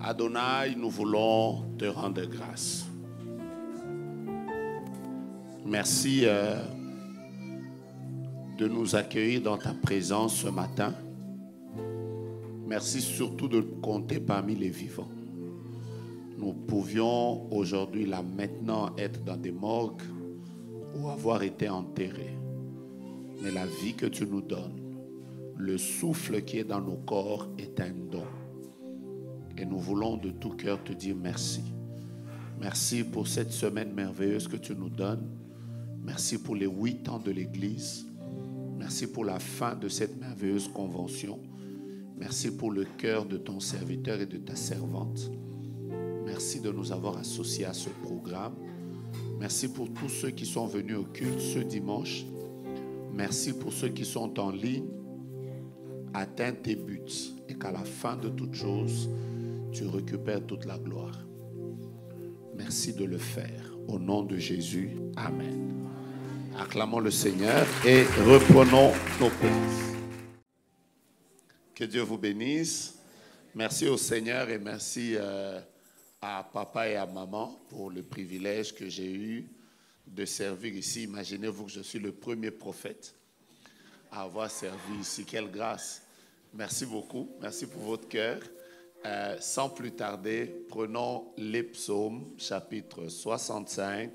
Adonai, nous voulons te rendre grâce. Merci de nous accueillir dans ta présence ce matin. Merci surtout de compter parmi les vivants. Nous pouvions aujourd'hui, là maintenant, être dans des morgues ou avoir été enterrés. Mais la vie que tu nous donnes, le souffle qui est dans nos corps est un don. Et nous voulons de tout cœur te dire merci. Merci pour cette semaine merveilleuse que tu nous donnes. Merci pour les 8 ans de l'Église. Merci pour la fin de cette merveilleuse convention. Merci pour le cœur de ton serviteur et de ta servante. Merci de nous avoir associés à ce programme. Merci pour tous ceux qui sont venus au culte ce dimanche. Merci pour ceux qui sont en ligne. Atteins tes buts et qu'à la fin de toutes choses, tu récupères toute la gloire. Merci de le faire. Au nom de Jésus, Amen. Acclamons le Seigneur et reprenons nos places. Que Dieu vous bénisse. Merci au Seigneur et merci à papa et à maman pour le privilège que j'ai eu de servir ici. Imaginez-vous que je suis le premier prophète à avoir servi ici. Quelle grâce. Merci beaucoup. Merci pour votre cœur. Sans plus tarder, prenons les psaumes, chapitre 65.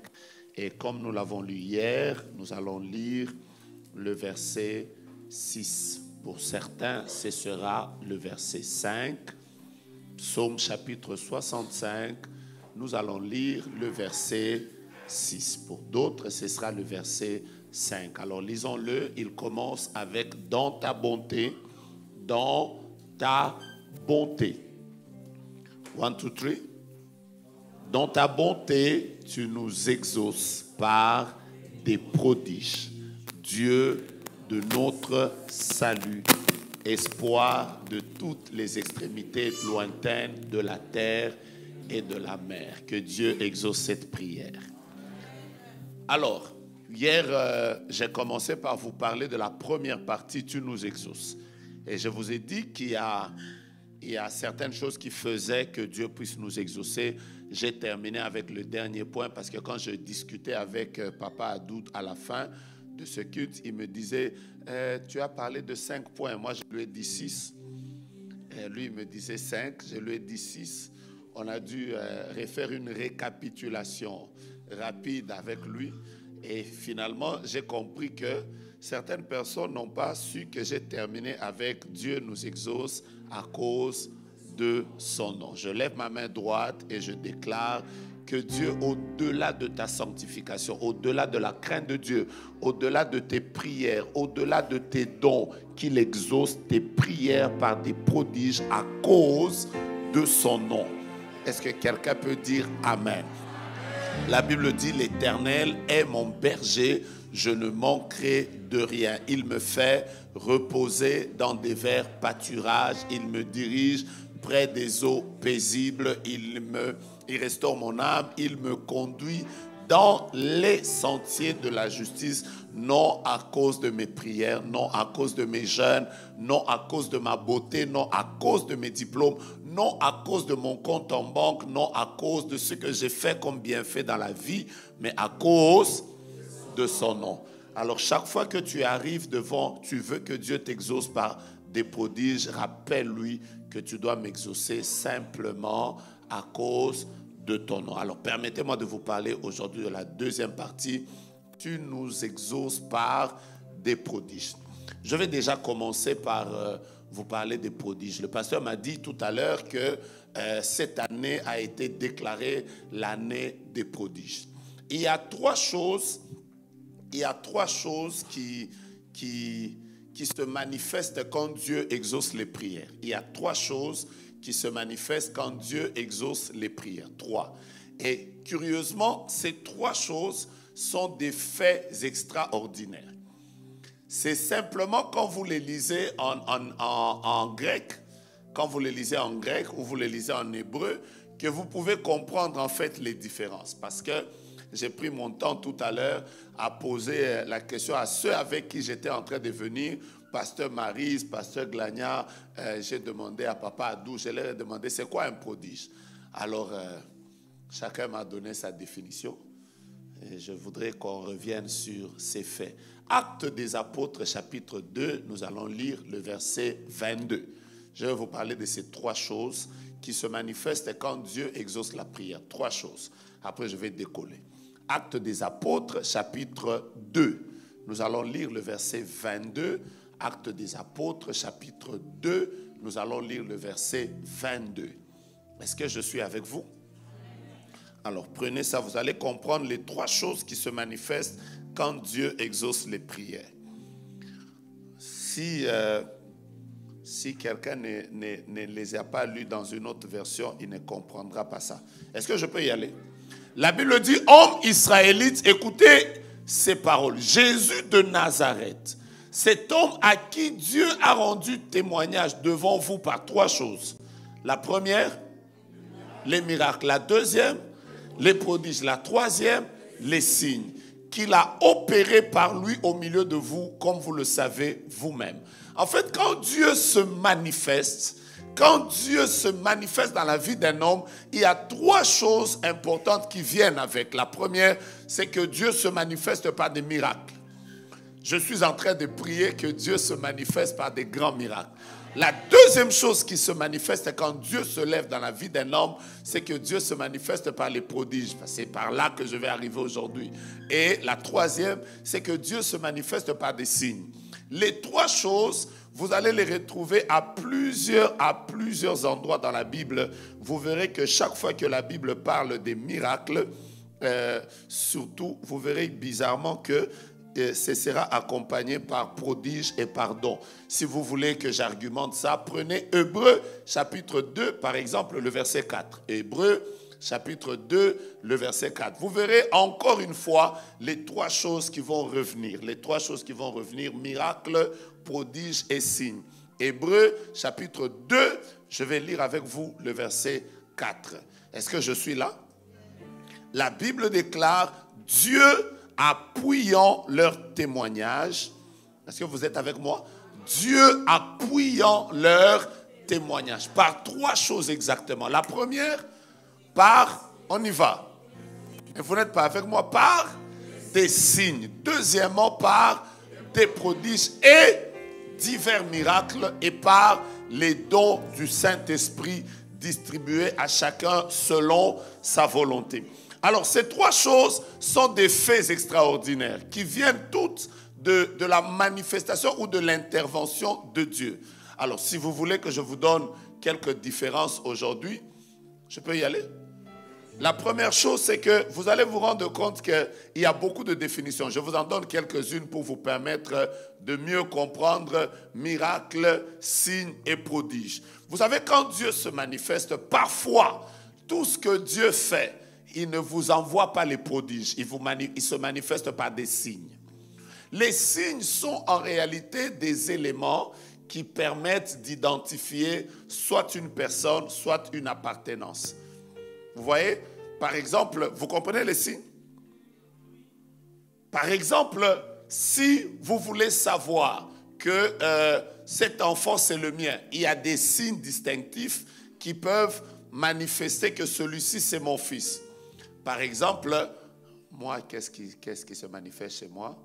Et comme nous l'avons lu hier, nous allons lire le verset 6. Pour certains, ce sera le verset 5. Psaume chapitre 65, nous allons lire le verset 6. Pour d'autres, ce sera le verset 5. Alors lisons-le, il commence avec « Dans ta bonté, dans ta bonté ». 1, 2, 3. Dans ta bonté, tu nous exauces par des prodiges. Dieu de notre salut, espoir de toutes les extrémités lointaines de la terre et de la mer. Que Dieu exauce cette prière. Alors, hier, j'ai commencé par vous parler de la première partie, tu nous exauces. Et je vous ai dit qu'il y a certaines choses qui faisaient que Dieu puisse nous exaucer. J'ai terminé avec le dernier point parce que quand je discutais avec Papa Adou à la fin de ce culte, il me disait tu as parlé de 5 points. Moi, je lui ai dit 6. Et lui, il me disait 5. Je lui ai dit 6. On a dû refaire une récapitulation rapide avec lui. Et finalement, j'ai compris que certaines personnes n'ont pas su que j'ai terminé avec Dieu nous exauce à cause de son nom. Je lève ma main droite et je déclare que Dieu, au-delà de ta sanctification, au-delà de la crainte de Dieu, au-delà de tes prières, au-delà de tes dons, qu'il exauce tes prières par des prodiges à cause de son nom. Est-ce que quelqu'un peut dire Amen? La Bible dit, l'Éternel est mon berger, je ne manquerai de rien. Il me fait reposer dans des verts pâturages, il me dirige près des eaux paisibles, il restaure mon âme, il me conduit dans les sentiers de la justice, non à cause de mes prières, non à cause de mes jeûnes, non à cause de ma beauté, non à cause de mes diplômes, non à cause de mon compte en banque, non à cause de ce que j'ai fait comme bienfait dans la vie, mais à cause de son nom. Alors chaque fois que tu arrives devant, tu veux que Dieu t'exauce par des prodiges, rappelle-lui que tu dois m'exaucer simplement à cause de ton nom. Alors permettez-moi de vous parler aujourd'hui de la deuxième partie. Tu nous exauces par des prodiges. Je vais déjà commencer par vous parler des prodiges. Le pasteur m'a dit tout à l'heure que cette année a été déclarée l'année des prodiges. Il y a trois choses qui se manifestent quand Dieu exauce les prières. Il y a 3 choses qui se manifestent quand Dieu exauce les prières. 3. Et curieusement, ces 3 choses sont des faits extraordinaires. C'est simplement quand vous les lisez en grec, quand vous les lisez en grec ou vous les lisez en hébreu, que vous pouvez comprendre en fait les différences. Parce que j'ai pris mon temps tout à l'heure à poser la question à ceux avec qui j'étais en train de venir Pasteur Maryse, Pasteur Glagna, j'ai demandé à Papa Adou, je leur ai demandé c'est quoi un prodige. Alors, chacun m'a donné sa définition. Et je voudrais qu'on revienne sur ces faits. Actes des Apôtres, chapitre 2, nous allons lire le verset 22. Je vais vous parler de ces 3 choses qui se manifestent quand Dieu exauce la prière. 3 choses. Après, je vais décoller. Actes des Apôtres, chapitre 2. Nous allons lire le verset 22. Actes des Apôtres, chapitre 2. Nous allons lire le verset 22. Est-ce que je suis avec vous? Alors, prenez ça. Vous allez comprendre les 3 choses qui se manifestent quand Dieu exauce les prières. Si quelqu'un ne les a pas lus dans une autre version, il ne comprendra pas ça. Est-ce que je peux y aller? La Bible dit, hommes israélites, écoutez ces paroles. Jésus de Nazareth, cet homme à qui Dieu a rendu témoignage devant vous par 3 choses. La première, les miracles. La deuxième, les prodiges. La troisième, les signes qu'il a opérés par lui au milieu de vous, comme vous le savez vous-même. En fait, quand Dieu se manifeste dans la vie d'un homme, il y a 3 choses importantes qui viennent avec. La première, c'est que Dieu se manifeste par des miracles. Je suis en train de prier que Dieu se manifeste par des grands miracles. La deuxième chose qui se manifeste quand Dieu se lève dans la vie d'un homme, c'est que Dieu se manifeste par les prodiges. C'est par là que je vais arriver aujourd'hui. Et la troisième, c'est que Dieu se manifeste par des signes. Les 3 choses, vous allez les retrouver à plusieurs endroits dans la Bible. Vous verrez que chaque fois que la Bible parle des miracles, surtout, vous verrez bizarrement que ce sera accompagné par prodige et par don. Si vous voulez que j'argumente ça, prenez Hébreux chapitre 2, par exemple, le verset 4. Hébreux chapitre 2, le verset 4. Vous verrez encore une fois les 3 choses qui vont revenir. Les 3 choses qui vont revenir, miracle, prodige et signe. Hébreux chapitre 2, je vais lire avec vous le verset 4. Est-ce que je suis là? La Bible déclare, Dieu appuyant leur témoignage. Est-ce que vous êtes avec moi? Dieu appuyant leur témoignage. Par 3 choses exactement. La première, on y va. Et vous n'êtes pas avec moi, par des signes. Deuxièmement, par des prodiges et divers miracles et par les dons du Saint-Esprit distribués à chacun selon sa volonté. Alors, ces 3 choses sont des faits extraordinaires qui viennent toutes de la manifestation ou de l'intervention de Dieu. Alors, si vous voulez que je vous donne quelques différences aujourd'hui, je peux y aller? La première chose, c'est que vous allez vous rendre compte qu'il y a beaucoup de définitions. Je vous en donne quelques-unes pour vous permettre de mieux comprendre miracles, signes et prodiges. Vous savez, quand Dieu se manifeste, parfois, tout ce que Dieu fait, il ne vous envoie pas les prodiges, il se manifeste par des signes. Les signes sont en réalité des éléments qui permettent d'identifier soit une personne, soit une appartenance. Vous voyez, par exemple, vous comprenez les signes? Par exemple, si vous voulez savoir que cet enfant c'est le mien, il y a des signes distinctifs qui peuvent manifester que celui-ci c'est mon fils. Par exemple, moi, qu'est-ce qui se manifeste chez moi?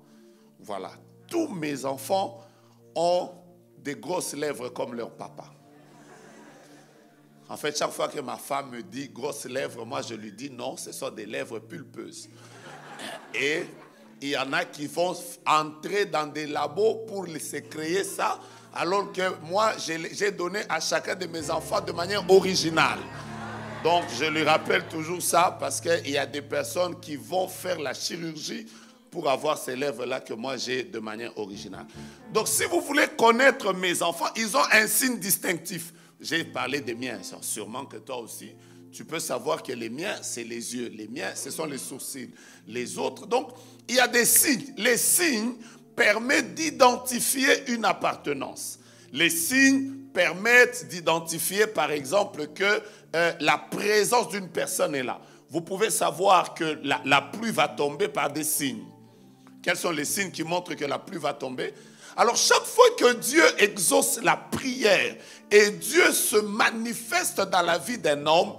Voilà, tous mes enfants ont des grosses lèvres comme leur papa. En fait, chaque fois que ma femme me dit grosses lèvres, moi je lui dis non, ce sont des lèvres pulpeuses. Et il y en a qui vont entrer dans des labos pour se créer ça, alors que moi j'ai donné à chacun de mes enfants de manière originale. Donc, je lui rappelle toujours ça parce qu'il y a des personnes qui vont faire la chirurgie pour avoir ces lèvres-là que moi j'ai de manière originale. Donc, si vous voulez connaître mes enfants, ils ont un signe distinctif. J'ai parlé des miens, sûrement que toi aussi, tu peux savoir que les miens, c'est les yeux. Les miens, ce sont les sourcils. Les autres, donc, il y a des signes. Les signes permettent d'identifier une appartenance. Les signes permettent d'identifier, par exemple, que la présence d'une personne est là. Vous pouvez savoir que la pluie va tomber par des signes. Quels sont les signes qui montrent que la pluie va tomber? Alors chaque fois que Dieu exauce la prière et Dieu se manifeste dans la vie d'un homme,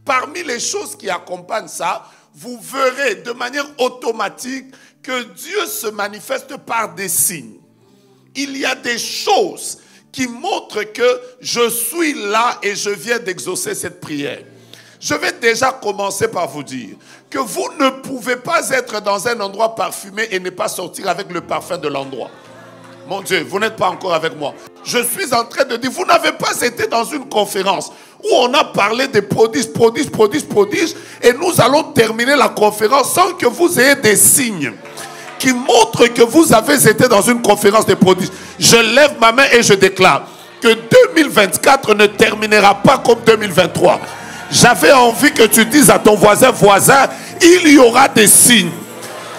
parmi les choses qui accompagnent ça, vous verrez de manière automatique que Dieu se manifeste par des signes. Il y a des choses qui montrent que je suis là et je viens d'exaucer cette prière. Je vais déjà commencer par vous dire que vous ne pouvez pas être dans un endroit parfumé et ne pas sortir avec le parfum de l'endroit. Mon Dieu, vous n'êtes pas encore avec moi. Je suis en train de dire, vous n'avez pas été dans une conférence où on a parlé des prodiges, et nous allons terminer la conférence sans que vous ayez des signes qui montrent que vous avez été dans une conférence des prodiges. Je lève ma main et je déclare que 2024 ne terminera pas comme 2023. J'avais envie que tu dises à ton voisin, il y aura des signes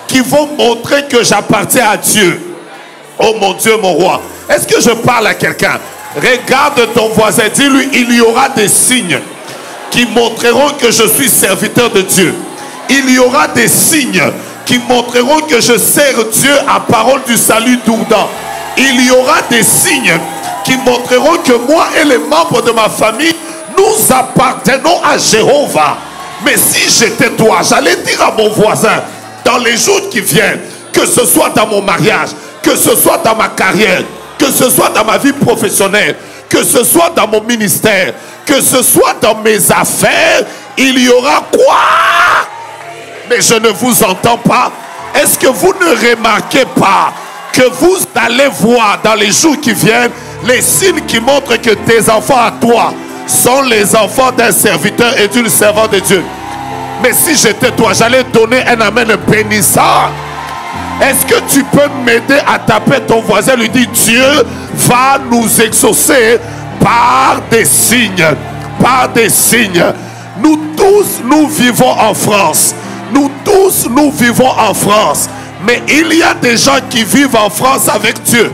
qui vont montrer que j'appartiens à Dieu. Oh mon Dieu, mon roi. Est-ce que je parle à quelqu'un? Regarde ton voisin, dis-lui, il y aura des signes qui montreront que je suis serviteur de Dieu. Il y aura des signes qui montreront que je sers Dieu à parole du salut Dourdan. Il y aura des signes qui montreront que moi et les membres de ma famille, nous appartenons à Jéhovah. Mais si j'étais toi, j'allais dire à mon voisin, dans les jours qui viennent, que ce soit dans mon mariage, que ce soit dans ma carrière, que ce soit dans ma vie professionnelle, que ce soit dans mon ministère, que ce soit dans mes affaires, il y aura quoi? Mais je ne vous entends pas. Est-ce que vous ne remarquez pas que vous allez voir dans les jours qui viennent les signes qui montrent que tes enfants à toi sont les enfants d'un serviteur et d'une servante de Dieu? Mais si j'étais toi, j'allais donner un amen bénissant. Est-ce que tu peux m'aider à taper ton voisin, lui dire, Dieu va nous exaucer par des signes, par des signes. Nous tous, nous vivons en France. Nous tous, nous vivons en France. Mais il y a des gens qui vivent en France avec Dieu.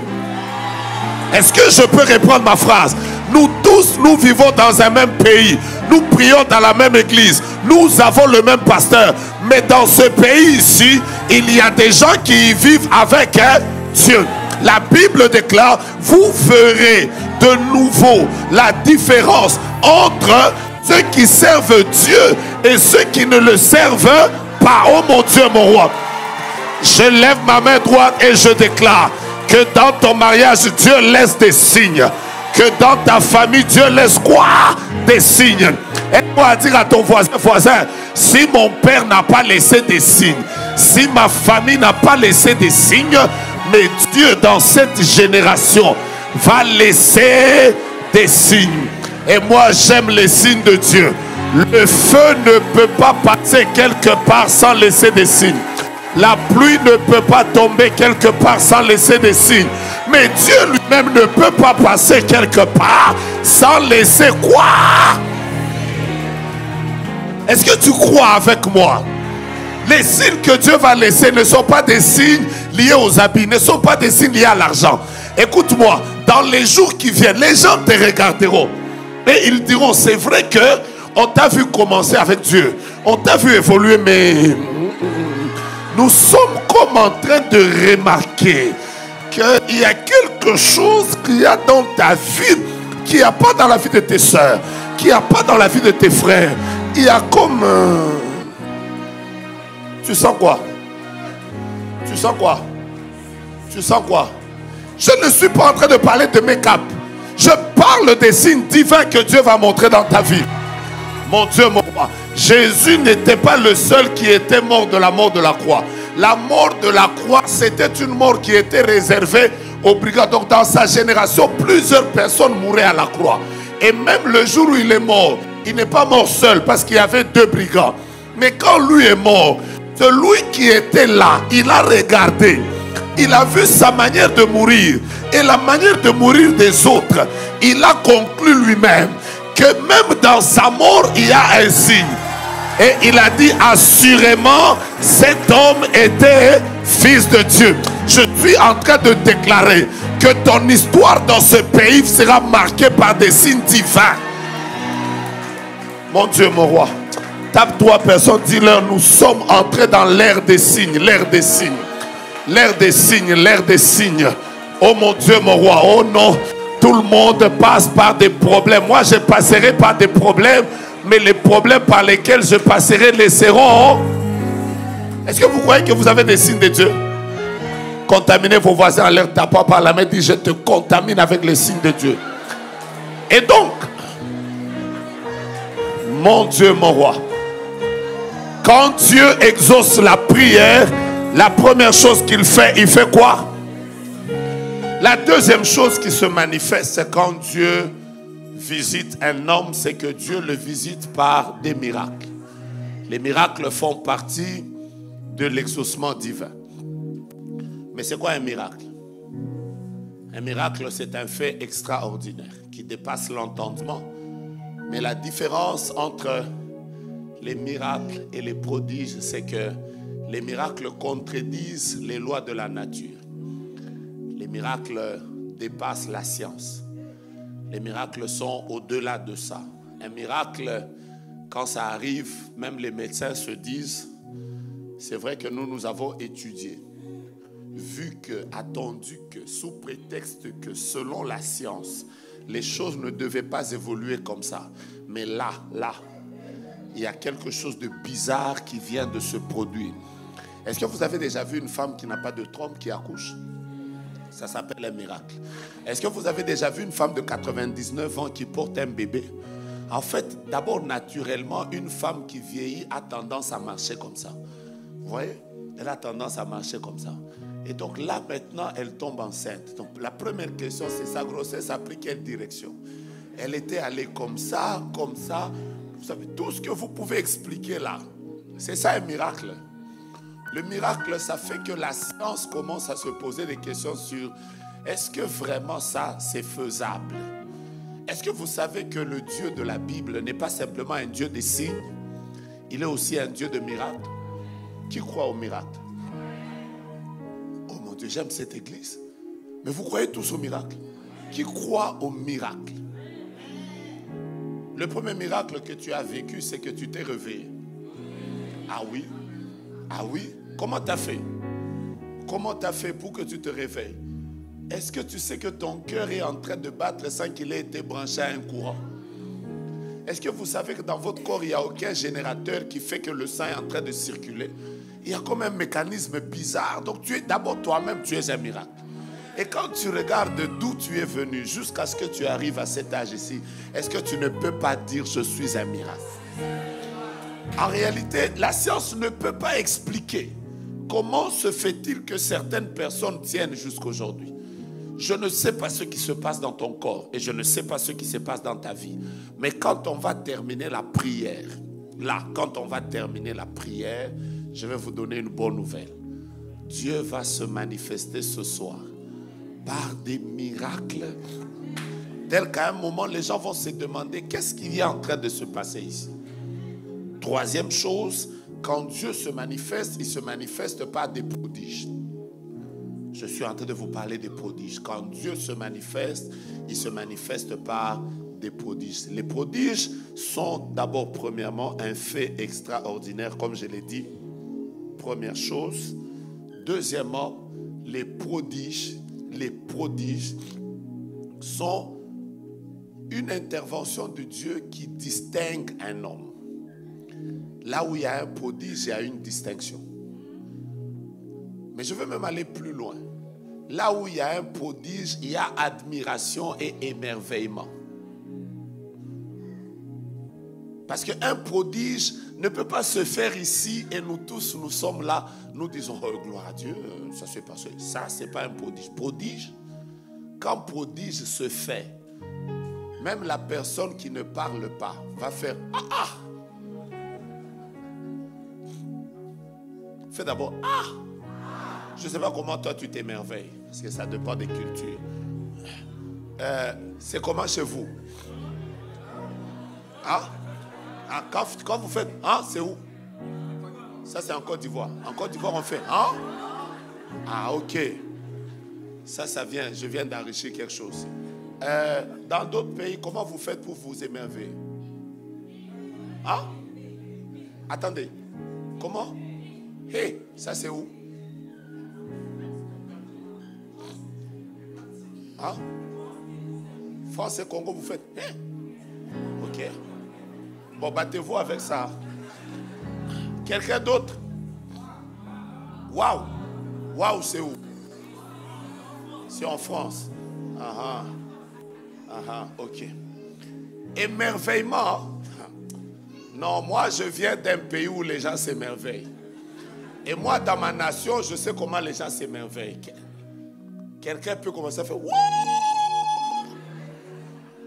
Est-ce que je peux reprendre ma phrase? Nous tous, nous vivons dans un même pays. Nous prions dans la même église. Nous avons le même pasteur. Mais dans ce pays ici, il y a des gens qui vivent avec Dieu. La Bible déclare, vous verrez de nouveau la différence entre ceux qui servent Dieu et ceux qui ne le servent pas. Oh mon Dieu, mon roi. Je lève ma main droite et je déclare que dans ton mariage, Dieu laisse des signes. Que dans ta famille, Dieu laisse quoi? Des signes. Aide-moi à dire à ton voisin, si mon père n'a pas laissé des signes, si ma famille n'a pas laissé des signes, mais Dieu dans cette génération va laisser des signes. Et moi j'aime les signes de Dieu. Le feu ne peut pas passer quelque part sans laisser des signes. La pluie ne peut pas tomber quelque part sans laisser des signes. Mais Dieu lui-même ne peut pas passer quelque part sans laisser quoi? Est-ce que tu crois avec moi? Les signes que Dieu va laisser ne sont pas des signes liés aux habits, ne sont pas des signes liés à l'argent. Écoute-moi, dans les jours qui viennent, les gens te regarderont et ils diront, c'est vrai que on t'a vu commencer avec Dieu, on t'a vu évoluer, mais nous sommes comme en train de remarquer qu'il y a quelque chose qu'il y a dans ta vie qu'il n'y a pas dans la vie de tes soeurs, qu'il n'y a pas dans la vie de tes frères. Il y a comme... Tu sens quoi? Tu sens quoi? Tu sens quoi? Je ne suis pas en train de parler de make-up. Je parle des signes divins que Dieu va montrer dans ta vie. Mon Dieu, mon roi. Jésus n'était pas le seul qui était mort de la mort de la croix. La mort de la croix, c'était une mort qui était réservée aux brigands. Donc dans sa génération, plusieurs personnes mouraient à la croix. Et même le jour où il est mort, il n'est pas mort seul parce qu'il y avait deux brigands. Mais quand lui est mort, celui qui était là, il a regardé. Il a vu sa manière de mourir et la manière de mourir des autres. Il a conclu lui-même que même dans sa mort, il y a un signe. Et il a dit, assurément, cet homme était fils de Dieu. Je suis en train de déclarer que ton histoire dans ce pays sera marquée par des signes divins. Mon Dieu, mon roi. Tape trois personnes, dis-leur, nous sommes entrés dans l'ère des signes, l'ère des signes, l'ère des signes, l'ère des signes. Oh mon Dieu, mon roi. Oh non. Tout le monde passe par des problèmes. Moi, je passerai par des problèmes, mais les problèmes par lesquels je passerai laisseront. Est-ce que vous croyez que vous avez des signes de Dieu? Contaminez vos voisins en leur tapant par la main. Dit, je te contamine avec les signes de Dieu. Et donc, mon Dieu, mon roi, quand Dieu exauce la prière, la première chose qu'il fait, il fait quoi? La deuxième chose qui se manifeste, c'est quand Dieu visite un homme, c'est que Dieu le visite par des miracles. Les miracles font partie de l'exaucement divin. Mais c'est quoi un miracle? Un miracle, c'est un fait extraordinaire qui dépasse l'entendement. Mais la différence entre les miracles et les prodiges, c'est que les miracles contredisent les lois de la nature. Les miracles dépassent la science. Les miracles sont au-delà de ça. Un miracle, quand ça arrive, même les médecins se disent, c'est vrai que nous avons étudié, vu que, attendu que, sous prétexte que selon la science, les choses ne devaient pas évoluer comme ça. Mais là, il y a quelque chose de bizarre qui vient de se produire. Est-ce que vous avez déjà vu une femme qui n'a pas de trompe qui accouche? Ça s'appelle un miracle. Est-ce que vous avez déjà vu une femme de 99 ans qui porte un bébé? En fait, d'abord, naturellement, une femme qui vieillit a tendance à marcher comme ça. Vous voyez? Elle a tendance à marcher comme ça. Et donc là, maintenant, elle tombe enceinte. Donc la première question, c'est sa grossesse a pris quelle direction? Elle était allée comme ça, comme ça. Vous savez, tout ce que vous pouvez expliquer là, c'est ça un miracle. Le miracle, ça fait que la science commence à se poser des questions sur est-ce que vraiment ça, c'est faisable? Est-ce que vous savez que le Dieu de la Bible n'est pas simplement un Dieu des signes? Il est aussi un Dieu de miracles. Qui croit au miracle? Oh mon Dieu, j'aime cette église. Mais vous croyez tous au miracle? Qui croit au miracle? Le premier miracle que tu as vécu, c'est que tu t'es réveillé. Ah oui? Ah oui? Comment tu as fait? Comment tu as fait pour que tu te réveilles? Est-ce que tu sais que ton cœur est en train de battre sans qu'il ait été branché à un courant? Est-ce que vous savez que dans votre corps, il n'y a aucun générateur qui fait que le sang est en train de circuler? Il y a comme un mécanisme bizarre. Donc tu es d'abord toi-même, tu es un miracle. Et quand tu regardes d'où tu es venu jusqu'à ce que tu arrives à cet âge ici, est-ce que tu ne peux pas dire je suis un miracle? En réalité, la science ne peut pas expliquer comment se fait-il que certaines personnes tiennent jusqu'aujourd'hui. Je ne sais pas ce qui se passe dans ton corps et je ne sais pas ce qui se passe dans ta vie. Mais quand on va terminer la prière, quand on va terminer la prière, je vais vous donner une bonne nouvelle. Dieu va se manifester ce soir par des miracles tels qu'à un moment, les gens vont se demander qu'est-ce qui est en train de se passer ici. Troisième chose, quand Dieu se manifeste, il se manifeste par des prodiges. Je suis en train de vous parler des prodiges. Quand Dieu se manifeste, il se manifeste par des prodiges. Les prodiges sont d'abord, premièrement, un fait extraordinaire, comme je l'ai dit. Première chose. Deuxièmement, les prodiges sont une intervention de Dieu qui distingue un homme. Là où il y a un prodige, il y a une distinction. Mais je veux même aller plus loin. Là où il y a un prodige, il y a admiration et émerveillement. Parce qu'un prodige ne peut pas se faire ici et nous tous, nous sommes là, nous disons, oh, gloire à Dieu, ça s'est passé. Ça, ce n'est pas un prodige. Prodige, quand prodige se fait, même la personne qui ne parle pas va faire « Ah, ah !» Fais d'abord « Ah !» Je ne sais pas comment toi tu t'émerveilles, parce que ça dépend des cultures. C'est comment chez vous? Ah, quand vous faites « Ah !» c'est où? Ça c'est en Côte d'Ivoire. En Côte d'Ivoire on fait « Ah !» Ah, ok. Ça vient, je viens d'enrichir quelque chose. Dans d'autres pays, comment vous faites pour vous émerveiller? Hein? Attendez. Comment? Hey, ça c'est où? Hein? France et Congo, vous faites. Hein? Ok. Bon, battez-vous avec ça. Quelqu'un d'autre? Waouh! Waouh, c'est où? C'est en France. Ah ah. Ok. Émerveillement. Non, moi, je viens d'un pays où les gens s'émerveillent. Et moi, dans ma nation, je sais comment les gens s'émerveillent. Quelqu'un peut commencer à faire.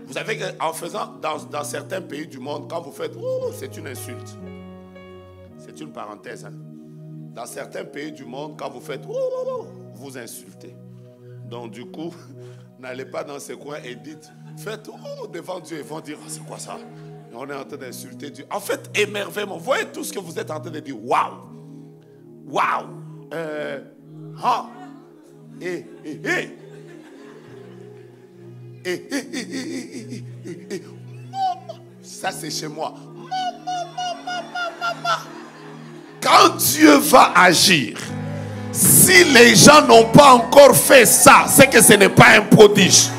Vous savez qu'en faisant dans certains pays du monde, quand vous faites, c'est une insulte. C'est une parenthèse. Hein? Dans certains pays du monde, quand vous faites, vous insultez. Donc du coup, n'allez pas dans ces coins et dites, faites devant Dieu. Ils vont dire, c'est quoi ça? Et on est en train d'insulter Dieu. En fait, émerveillement. Voyez tout ce que vous êtes en train de dire. Waouh! Waouh! Ça, c'est chez moi. Quand Dieu va agir, si les gens n'ont pas encore fait ça, c'est que ce n'est pas un prodige.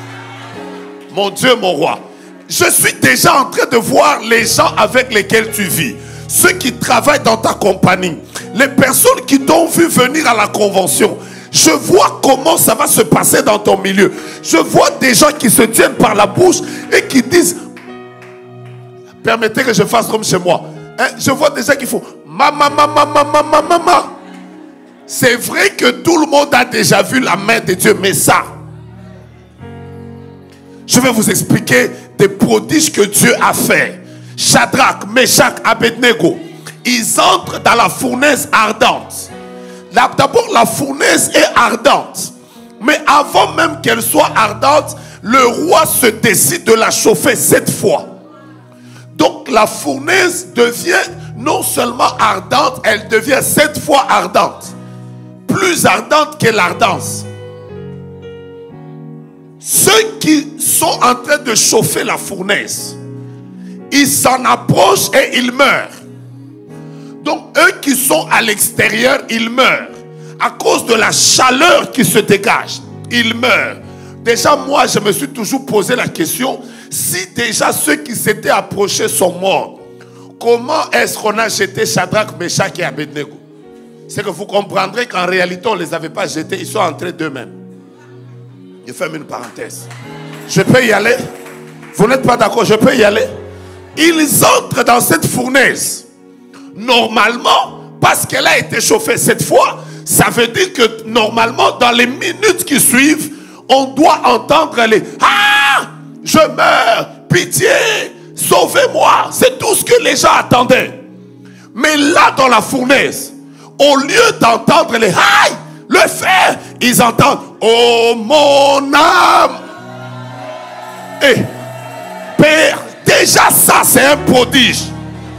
Mon Dieu, mon roi. Je suis déjà en train de voir les gens avec lesquels tu vis. Ceux qui travaillent dans ta compagnie. Les personnes qui t'ont vu venir à la convention. Je vois comment ça va se passer dans ton milieu. Je vois des gens qui se tiennent par la bouche et qui disent, permettez que je fasse comme chez moi. Hein? Je vois des gens qui font, maman. C'est vrai que tout le monde a déjà vu la main de Dieu, mais ça, je vais vous expliquer des prodiges que Dieu a fait. Shadrach, Meshach, Abednego, ils entrent dans la fournaise ardente. D'abord, la fournaise est ardente. Mais avant même qu'elle soit ardente, le roi se décide de la chauffer 7 fois. Donc la fournaise devient non seulement ardente, elle devient 7 fois ardente. Plus ardente que l'ardence. Ceux qui sont en train de chauffer la fournaise, ils s'en approchent et ils meurent. Donc eux qui sont à l'extérieur, ils meurent. À cause de la chaleur qui se dégage, ils meurent. Déjà moi, je me suis toujours posé la question, si déjà ceux qui s'étaient approchés sont morts, comment est-ce qu'on a jeté Shadrach, Meshach et Abednego? C'est que vous comprendrez qu'en réalité, on ne les avait pas jetés, ils sont entrés d'eux-mêmes. Je ferme une parenthèse. Je peux y aller? Vous n'êtes pas d'accord? Je peux y aller? Ils entrent dans cette fournaise. Normalement, parce qu'elle a été chauffée 7 fois, ça veut dire que normalement, dans les minutes qui suivent, on doit entendre les « Ah! Je meurs! Pitié! Sauvez-moi! » C'est tout ce que les gens attendaient. Mais là, dans la fournaise, au lieu d'entendre les « Aïe! Le feu! » ils entendent « Oh mon âme! » Et Père, déjà ça, c'est un prodige.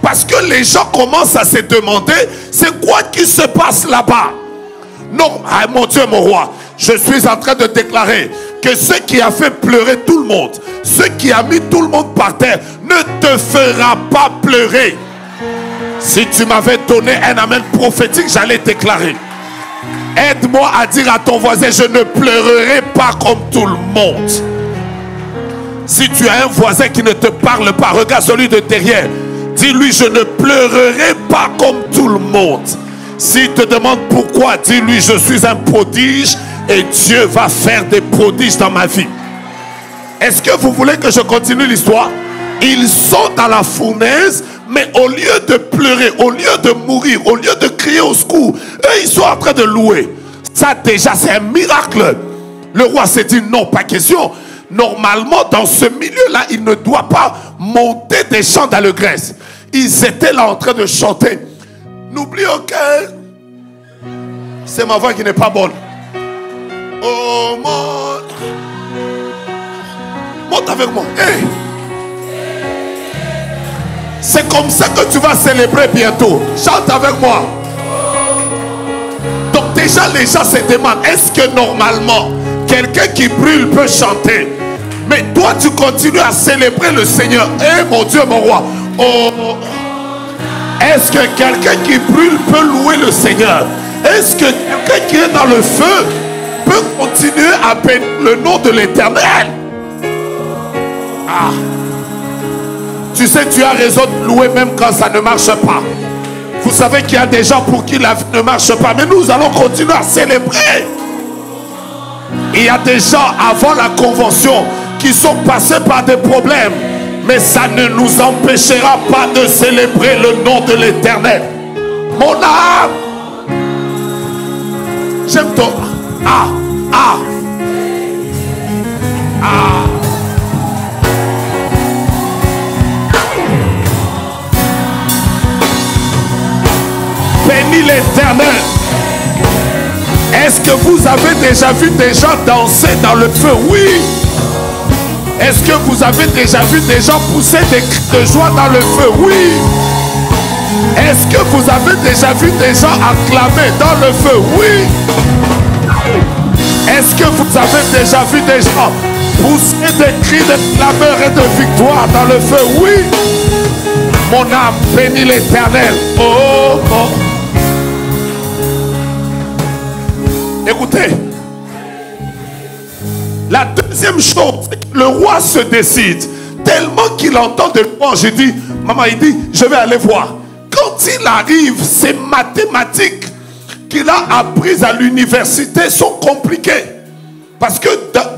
Parce que les gens commencent à se demander c'est quoi qui se passe là-bas. Non, ah, mon Dieu, mon roi, je suis en train de déclarer que ce qui a fait pleurer tout le monde, ce qui a mis tout le monde par terre, ne te fera pas pleurer. Si tu m'avais donné un amen prophétique, j'allais déclarer. Aide-moi à dire à ton voisin, je ne pleurerai pas comme tout le monde. Si tu as un voisin qui ne te parle pas, regarde celui de derrière. Dis-lui, je ne pleurerai pas comme tout le monde. S'il te demande pourquoi, dis-lui, je suis un prodige et Dieu va faire des prodiges dans ma vie. Est-ce que vous voulez que je continue l'histoire? Ils sont dans la fournaise, mais au lieu de pleurer, au lieu de mourir, au lieu de crier au secours, eux, ils sont en train de louer. Ça déjà, c'est un miracle. Le roi s'est dit, non, pas question. Normalement, dans ce milieu-là, il ne doit pas monter des chants d'allégresse. Ils étaient là en train de chanter. N'oublie aucun. C'est ma voix qui n'est pas bonne. Oh mon. Monte avec moi. Hey. C'est comme ça que tu vas célébrer bientôt. Chante avec moi. Donc déjà les gens se demandent, est-ce que normalement quelqu'un qui brûle peut chanter? Mais toi tu continues à célébrer le Seigneur. Eh mon Dieu, mon roi. Oh. Est-ce que quelqu'un qui brûle peut louer le Seigneur? Est-ce que quelqu'un qui est dans le feu peut continuer à bénir le nom de l'Éternel. Ah. Tu sais, tu as raison de louer même quand ça ne marche pas. Vous savez qu'il y a des gens pour qui la vie ne marche pas. Mais nous allons continuer à célébrer. Il y a des gens avant la convention qui sont passés par des problèmes. Mais ça ne nous empêchera pas de célébrer le nom de l'Éternel. Mon âme. J'aime ton... Ah. Ah. Ah. Bénis l'Éternel. Est-ce que vous avez déjà vu des gens danser dans le feu? Oui. Est-ce que vous avez déjà vu des gens pousser des cris de joie dans le feu? Oui. Est-ce que vous avez déjà vu des gens acclamer dans le feu? Oui. Est-ce que vous avez déjà vu des gens pousser des cris de clameur et de victoire dans le feu? Oui. Mon âme bénit l'Éternel. Oh, oh. Écoutez, la deuxième chose, le roi se décide. Tellement qu'il entend de louanges, il dit, maman, il dit, je vais aller voir. Quand il arrive, ces mathématiques qu'il a apprises à l'université sont compliquées. Parce que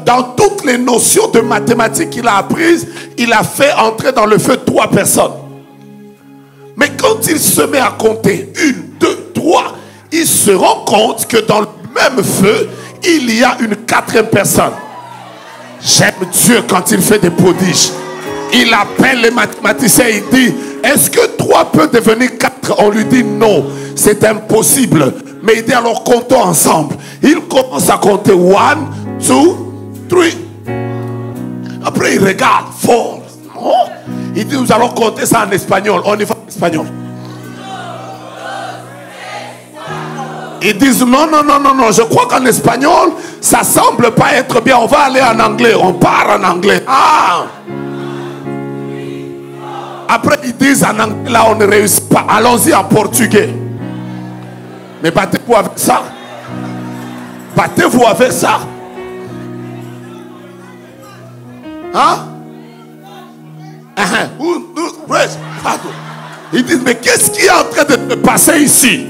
dans toutes les notions de mathématiques qu'il a apprises, il a fait entrer dans le feu 3 personnes. Mais quand il se met à compter 1, 2, 3, il se rend compte que dans le même feu, il y a une 4e personne. J'aime Dieu quand il fait des prodiges. Il appelle les mathématiciens, il dit, est-ce que 3 peut devenir 4? On lui dit non, c'est impossible. Mais il dit, alors comptons ensemble. Il commence à compter 1, 2, 3. Après il regarde 4. Oh. Il dit, nous allons compter ça en espagnol. On y va en espagnol. Ils disent non, non, non, non, non. Je crois qu'en espagnol, ça semble pas être bien. On va aller en anglais. On part en anglais. Ah. Après, ils disent en anglais, là, on ne réussit pas. Allons-y en portugais. Mais battez-vous avec ça. Battez-vous avec ça. Hein? Ils disent, mais qu'est-ce qui est en train de se passer ici?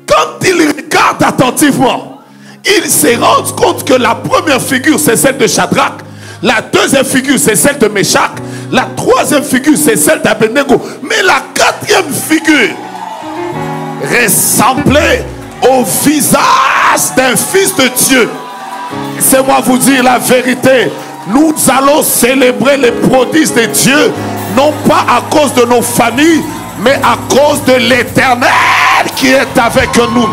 Quand ils regardent attentivement, ils se rendent compte que la première figure, c'est celle de Shadrach. La deuxième figure, c'est celle de Meshach. La troisième figure, c'est celle d'Abednego. Mais la 4e figure ressemblait au visage d'un fils de Dieu. Laissez-moi vous dire la vérité. Nous allons célébrer les prodiges de Dieu, non pas à cause de nos familles, mais à cause de l'Éternel qui est avec nous.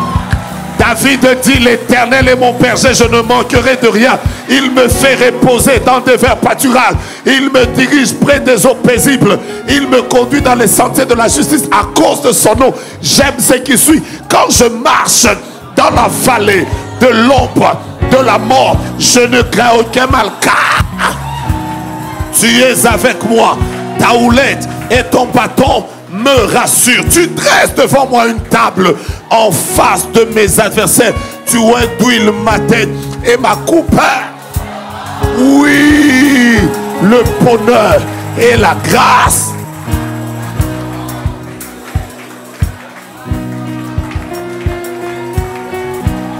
David dit, l'Éternel est mon berger, je ne manquerai de rien. Il me fait reposer dans des verts pâturages. Il me dirige près des eaux paisibles. Il me conduit dans les sentiers de la justice à cause de son nom. J'aime ce qui suit. Quand je marche dans la vallée de l'ombre de la mort, je ne crains aucun mal, car tu es avec moi. Ta houlette et ton bâton me rassure. Tu dresses devant moi une table en face de mes adversaires. Tu oins d'huile ma tête et ma coupe. Oui, le bonheur et la grâce.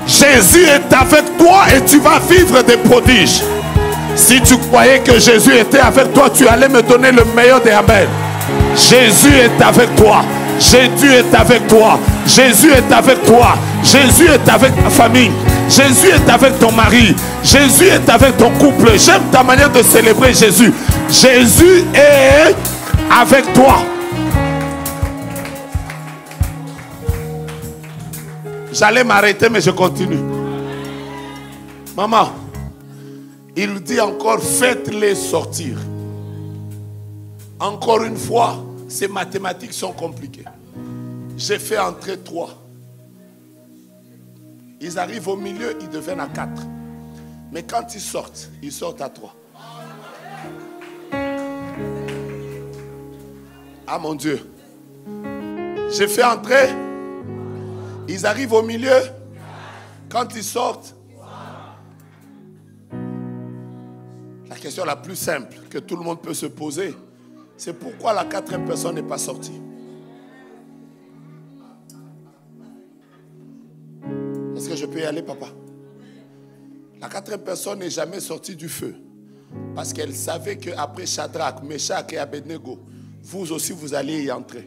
Jésus est avec toi et tu vas vivre des prodiges. Si tu croyais que Jésus était avec toi, tu allais me donner le meilleur des amen. Jésus est avec toi. Jésus est avec toi. Jésus est avec toi. Jésus est avec ta famille. Jésus est avec ton mari. Jésus est avec ton couple. J'aime ta manière de célébrer Jésus. Jésus est avec toi. J'allais m'arrêter, mais je continue. Maman, il dit encore, faites-les sortir. Encore une fois, ces mathématiques sont compliquées. J'ai fait entrer 3. Ils arrivent au milieu, ils deviennent à 4. Mais quand ils sortent à 3. Ah mon Dieu. J'ai fait entrer. Ils arrivent au milieu. Quand ils sortent, question la plus simple que tout le monde peut se poser, c'est pourquoi la quatrième personne n'est pas sortie. Est-ce que je peux y aller, papa? La quatrième personne n'est jamais sortie du feu. Parce qu'elle savait qu'après Shadrach, Meshach et Abednego, vous aussi vous allez y entrer.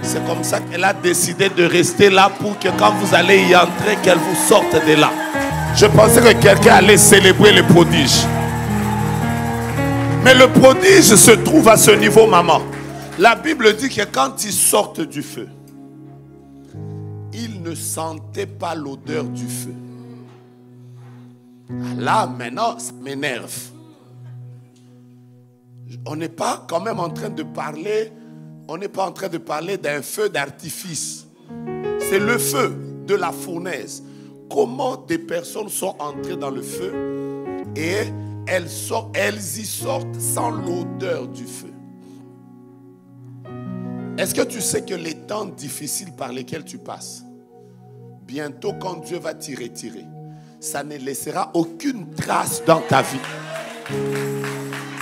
C'est comme ça qu'elle a décidé de rester là pour que quand vous allez y entrer, qu'elle vous sorte de là. Je pensais que quelqu'un allait célébrer le prodige. Mais le prodige se trouve à ce niveau, maman. La Bible dit que quand ils sortent du feu, ils ne sentaient pas l'odeur du feu. Là, maintenant, ça m'énerve. On n'est pas quand même en train de parler, on n'est pas en train de parler d'un feu d'artifice. C'est le feu de la fournaise. Comment des personnes sont entrées dans le feu et elles y sortent sans l'odeur du feu. Est-ce que tu sais que les temps difficiles par lesquels tu passes, bientôt quand Dieu va t'y retirer, ça ne laissera aucune trace dans ta vie?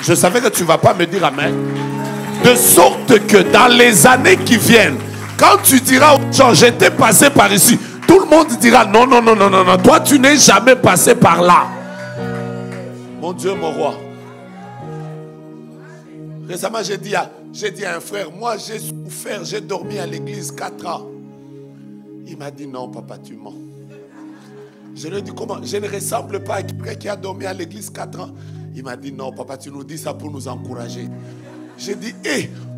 Je savais que tu ne vas pas me dire amen. De sorte que dans les années qui viennent, quand tu diras aux gens, j'étais passé par ici, tout le monde dira, non, non, non, non, non, non, toi tu n'es jamais passé par là. Mon Dieu, mon roi. Récemment, j'ai dit à un frère, moi j'ai souffert, j'ai dormi à l'église 4 ans. Il m'a dit, non, papa, tu mens. Je lui ai dit, comment? Je ne ressemble pas à quelqu'un qui a dormi à l'église 4 ans. Il m'a dit, non, papa, tu nous dis ça pour nous encourager. J'ai dit,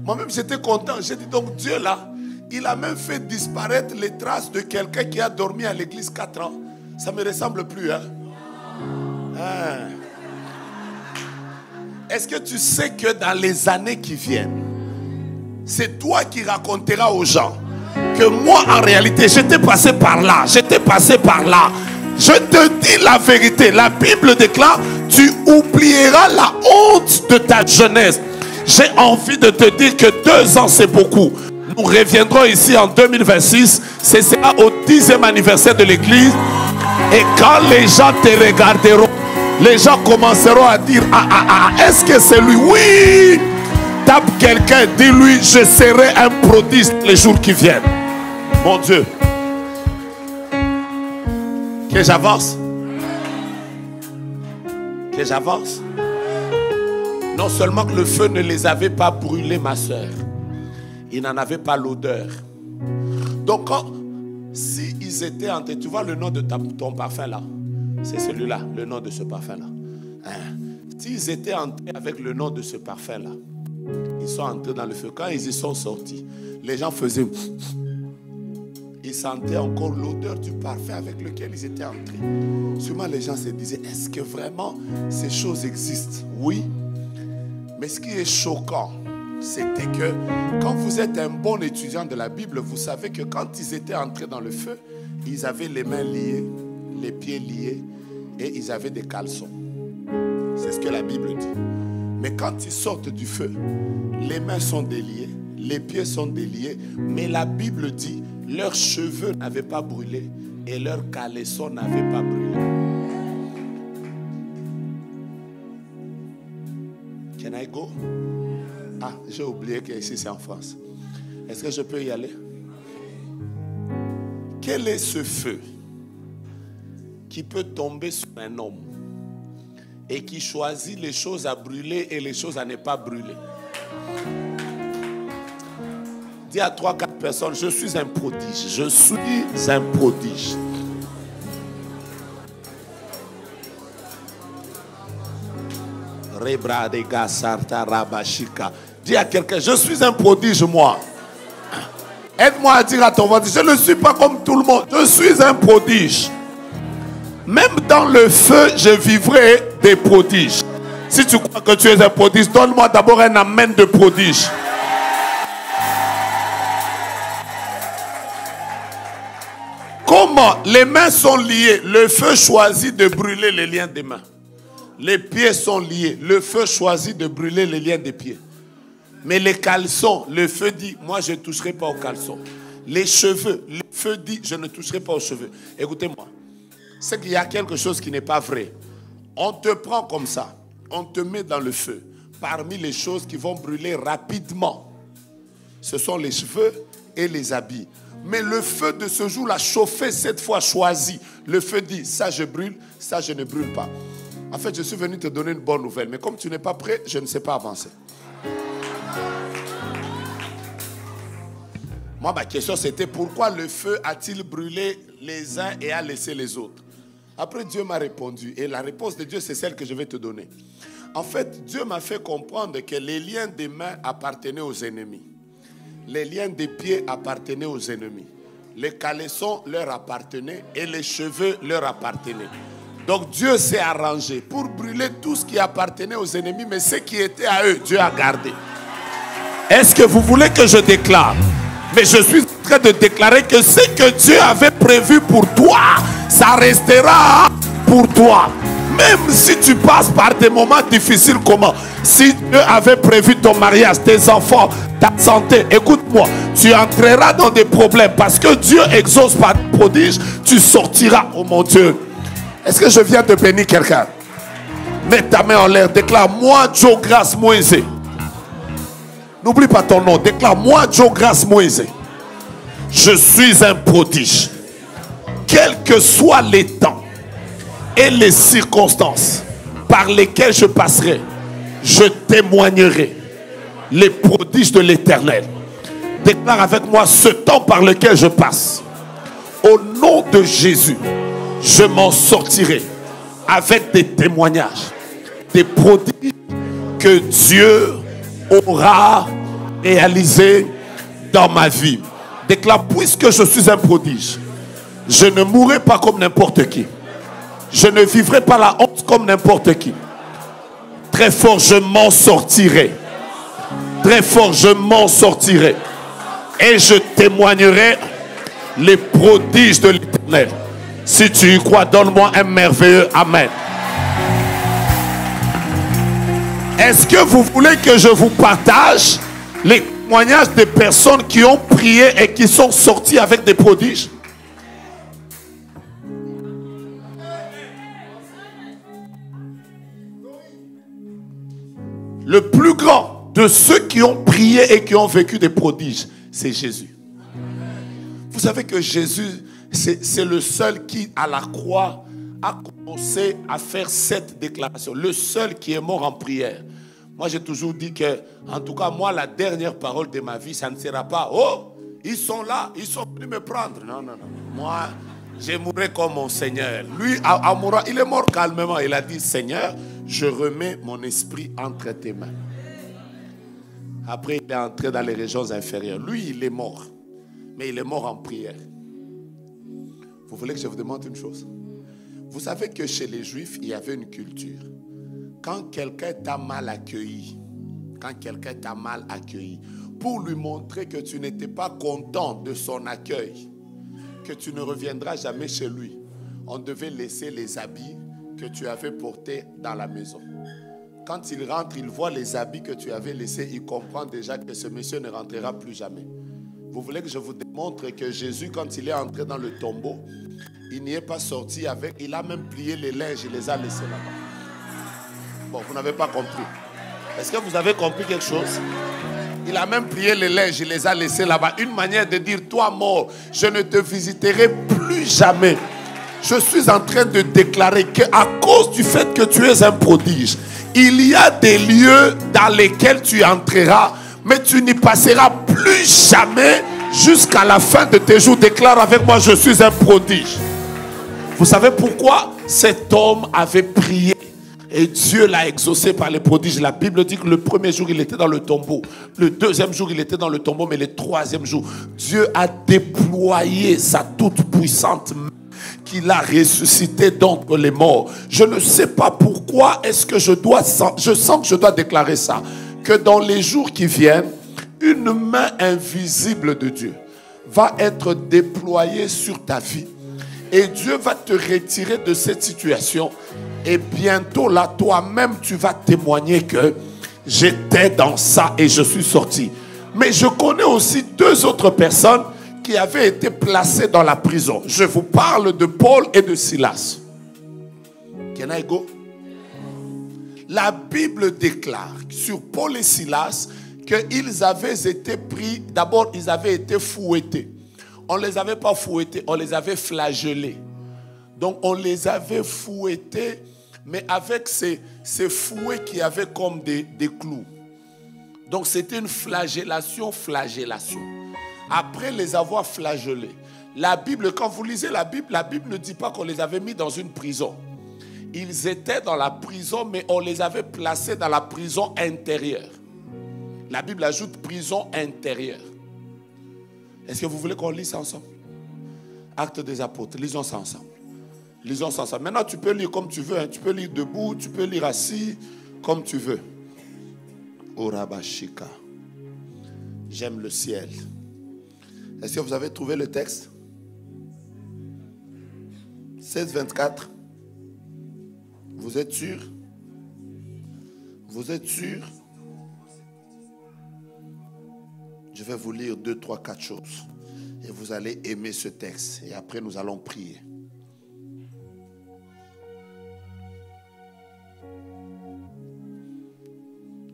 moi-même j'étais content. J'ai dit, donc Dieu là, il a même fait disparaître les traces de quelqu'un qui a dormi à l'église 4 ans. Ça ne me ressemble plus, hein? Est-ce que tu sais que dans les années qui viennent, c'est toi qui raconteras aux gens que moi en réalité j'étais passé par là, j'étais passé par là. Je te dis la vérité, la Bible déclare, tu oublieras la honte de ta jeunesse. J'ai envie de te dire que 2 ans c'est beaucoup. Nous reviendrons ici en 2026, c'est sera au 10e anniversaire de l'église. Et quand les gens te regarderont, les gens commenceront à dire, est-ce que c'est lui? Oui! Tape quelqu'un, dis-lui, je serai un prodige les jours qui viennent. Mon Dieu. Que j'avance? Que j'avance? Non seulement que le feu ne les avait pas brûlés, ma soeur, ils n'en avaient pas l'odeur. Donc, si ils étaient entrés, tu vois le nom de ton parfum là, c'est celui-là, le nom de ce parfum là. S'ils étaient entrés avec le nom de ce parfum là, ils sont entrés dans le feu. Quand ils y sont sortis, les gens faisaient... Ils sentaient encore l'odeur du parfum avec lequel ils étaient entrés. Sûrement les gens se disaient, est-ce que vraiment ces choses existent? Oui. Mais ce qui est choquant, c'était que quand vous êtes un bon étudiant de la Bible, vous savez que quand ils étaient entrés dans le feu, ils avaient les mains liées, les pieds liés et ils avaient des caleçons. C'est ce que la Bible dit. Mais quand ils sortent du feu, les mains sont déliées, les pieds sont déliés, mais la Bible dit leurs cheveux n'avaient pas brûlé et leurs caleçons n'avaient pas brûlé. Can I go? Ah, j'ai oublié qu'ici c'est en France. Est-ce que je peux y aller? Quel est ce feu qui peut tomber sur un homme et qui choisit les choses à brûler et les choses à ne pas brûler? Dis à 3-4 personnes, je suis un prodige. Je suis un prodige. Dis à quelqu'un, je suis un prodige moi. Aide-moi à dire à ton voisin, je ne suis pas comme tout le monde. Je suis un prodige. Même dans le feu, je vivrai des prodiges. Si tu crois que tu es un prodige, donne-moi d'abord un amen de prodige. Comment? Les mains sont liées. Le feu choisit de brûler les liens des mains. Les pieds sont liés. Le feu choisit de brûler les liens des pieds. Mais les caleçons, le feu dit, moi je ne toucherai pas aux caleçons. Les cheveux, le feu dit, je ne toucherai pas aux cheveux. Écoutez-moi, c'est qu'il y a quelque chose qui n'est pas vrai. On te prend comme ça. on te met dans le feu, parmi les choses qui vont brûler rapidement, ce sont les cheveux et les habits. Mais le feu de ce jour l'a chauffé cette fois choisi. Le feu dit, ça je brûle, ça je ne brûle pas. En fait, je suis venu te donner une bonne nouvelle. Mais comme tu n'es pas prêt, je ne sais pas avancer. Moi, ma question c'était, pourquoi le feu a-t-il brûlé les uns et a laissé les autres? Après, Dieu m'a répondu. Et la réponse de Dieu, c'est celle que je vais te donner. En fait, Dieu m'a fait comprendre que les liens des mains appartenaient aux ennemis. Les liens des pieds appartenaient aux ennemis. Les caleçons leur appartenaient et les cheveux leur appartenaient. Donc Dieu s'est arrangé pour brûler tout ce qui appartenait aux ennemis, mais ce qui était à eux, Dieu a gardé. Est-ce que vous voulez que je déclare? Mais je suis en train de déclarer que ce que Dieu avait prévu pour toi, ça restera pour toi. Même si tu passes par des moments difficiles, comment? Si Dieu avait prévu ton mariage, tes enfants, ta santé, écoute-moi, tu entreras dans des problèmes parce que Dieu exauce par prodige, tu sortiras, oh mon Dieu. Est-ce que je viens de bénir quelqu'un? Mets ta main en l'air, déclare, moi, Joe Grace Moïse. N'oublie pas ton nom, déclare, moi, Joe Grace Moïse. Je suis un prodige. Quels que soient les temps et les circonstances par lesquelles je passerai, je témoignerai les prodiges de l'Éternel. Déclare avec moi ce temps par lequel je passe. Au nom de Jésus, je m'en sortirai avec des témoignages, des prodiges que Dieu aura réalisés dans ma vie. Déclare, puisque je suis un prodige, je ne mourrai pas comme n'importe qui. Je ne vivrai pas la honte comme n'importe qui. Très fort, je m'en sortirai. Très fort, je m'en sortirai. Et je témoignerai les prodiges de l'Éternel. Si tu y crois, donne-moi un merveilleux Amen. Est-ce que vous voulez que je vous partage les témoignages des personnes qui ont prié et qui sont sorties avec des prodiges? Le plus grand de ceux qui ont prié et qui ont vécu des prodiges, c'est Jésus. Vous savez que Jésus, c'est le seul qui, à la croix, a commencé à faire cette déclaration. Le seul qui est mort en prière. Moi, j'ai toujours dit que, en tout cas, moi, la dernière parole de ma vie, ça ne sera pas « Oh, ils sont là, ils sont venus me prendre. » Non, non, non. Moi, je mourrai comme mon Seigneur. Lui, en mourant, il est mort calmement. Il a dit « Seigneur, je remets mon esprit entre tes mains. » Après, il est entré dans les régions inférieures. Lui, il est mort. Mais il est mort en prière. Vous voulez que je vous demande une chose? Vous savez que chez les Juifs, il y avait une culture. Quand quelqu'un t'a mal accueilli, pour lui montrer que tu n'étais pas content de son accueil, que tu ne reviendras jamais chez lui, on devait laisser les habits que tu avais portés dans la maison. Quand il rentre, il voit les habits que tu avais laissés, il comprend déjà que ce monsieur ne rentrera plus jamais. Vous voulez que je vous démontre que Jésus, quand il est entré dans le tombeau, il n'y est pas sorti avec, il a même plié les linges, il les a laissés là-bas. Bon, vous n'avez pas compris. Est-ce que vous avez compris quelque chose? Il a même plié les linges, il les a laissés là-bas. Une manière de dire, toi mort, je ne te visiterai plus jamais. Je suis en train de déclarer qu'à cause du fait que tu es un prodige, il y a des lieux dans lesquels tu entreras, mais tu n'y passeras plus jamais jusqu'à la fin de tes jours. Déclare avec moi, je suis un prodige. Vous savez pourquoi? Cet homme avait prié et Dieu l'a exaucé par les prodiges. La Bible dit que le premier jour, il était dans le tombeau. Le deuxième jour, il était dans le tombeau. Mais le troisième jour, Dieu a déployé sa toute puissante main qu'il a ressuscité d'entre les morts. Je ne sais pas pourquoi est-ce que je sens que je dois déclarer ça. Que dans les jours qui viennent, une main invisible de Dieu va être déployée sur ta vie. Et Dieu va te retirer de cette situation. Et bientôt là, toi-même, tu vas témoigner que j'étais dans ça et je suis sorti. Mais je connais aussi deux autres personnes qui avaient été placées dans la prison. Je vous parle de Paul et de Silas. Can I go? la Bible déclare sur Paul et Silas qu'ils avaient été pris, d'abord ils avaient été fouettés. On ne les avait pas fouettés, on les avait flagellés. Donc on les avait fouettés, mais avec ces fouets qui avaient comme des clous. Donc c'était une flagellation. Après les avoir flagellés, la Bible, quand vous lisez la Bible ne dit pas qu'on les avait mis dans une prison. Ils étaient dans la prison, mais on les avait placés dans la prison intérieure. La Bible ajoute prison intérieure. Est-ce que vous voulez qu'on lise ça ensemble? Actes des apôtres, lisons ça ensemble. Lisons ça ensemble. Maintenant, tu peux lire comme tu veux. Hein. Tu peux lire debout, tu peux lire assis, comme tu veux. Orabashika. J'aime le ciel. Est-ce que vous avez trouvé le texte? 16-24. Vous êtes sûr? Vous êtes sûr? Je vais vous lire 2, 3, 4 choses. Et vous allez aimer ce texte. Et après, nous allons prier.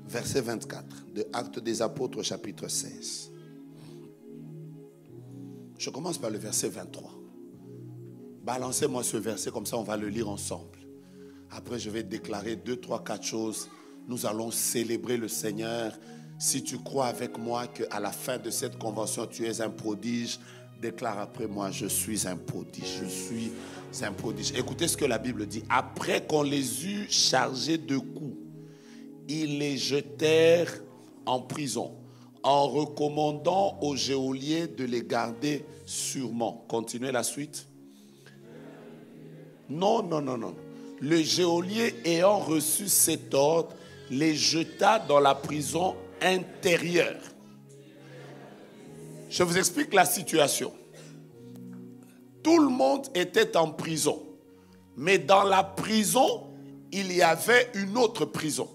Verset 24 de Actes des Apôtres, chapitre 16. Je commence par le verset 23. Balancez-moi ce verset, comme ça on va le lire ensemble. Après, je vais déclarer 2, 3, 4 choses. Nous allons célébrer le Seigneur. Si tu crois avec moi qu'à la fin de cette convention, tu es un prodige, déclare après moi, je suis un prodige. Je suis un prodige. Écoutez ce que la Bible dit. Après qu'on les eut chargés de coups, ils les jetèrent en prison, en recommandant au geôlier de les garder sûrement. Continuez la suite. Non. Le geôlier ayant reçu cet ordre, les jeta dans la prison intérieure. Je vous explique la situation. Tout le monde était en prison. Mais dans la prison, il y avait une autre prison.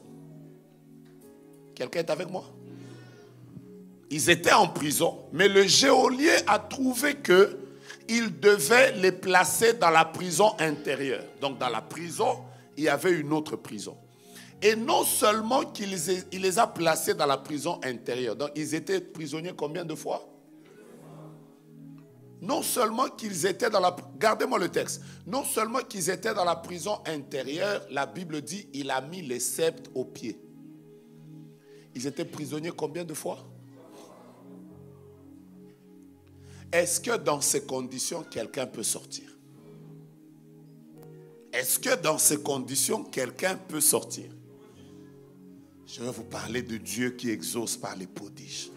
Quelqu'un est avec moi? Ils étaient en prison, mais le geôlier a trouvé qu'il devait les placer dans la prison intérieure. Donc dans la prison, il y avait une autre prison. Et non seulement qu'il les a placés dans la prison intérieure. Donc ils étaient prisonniers combien de fois? Non seulement qu'ils étaient dans la... Gardez-moi le texte. Non seulement qu'ils étaient dans la prison intérieure, la Bible dit il a mis les sceptres aux pieds. Ils étaient prisonniers combien de fois? Est-ce que dans ces conditions, quelqu'un peut sortir? Est-ce que dans ces conditions, quelqu'un peut sortir? Je vais vous parler de Dieu qui exauce par les prodiges.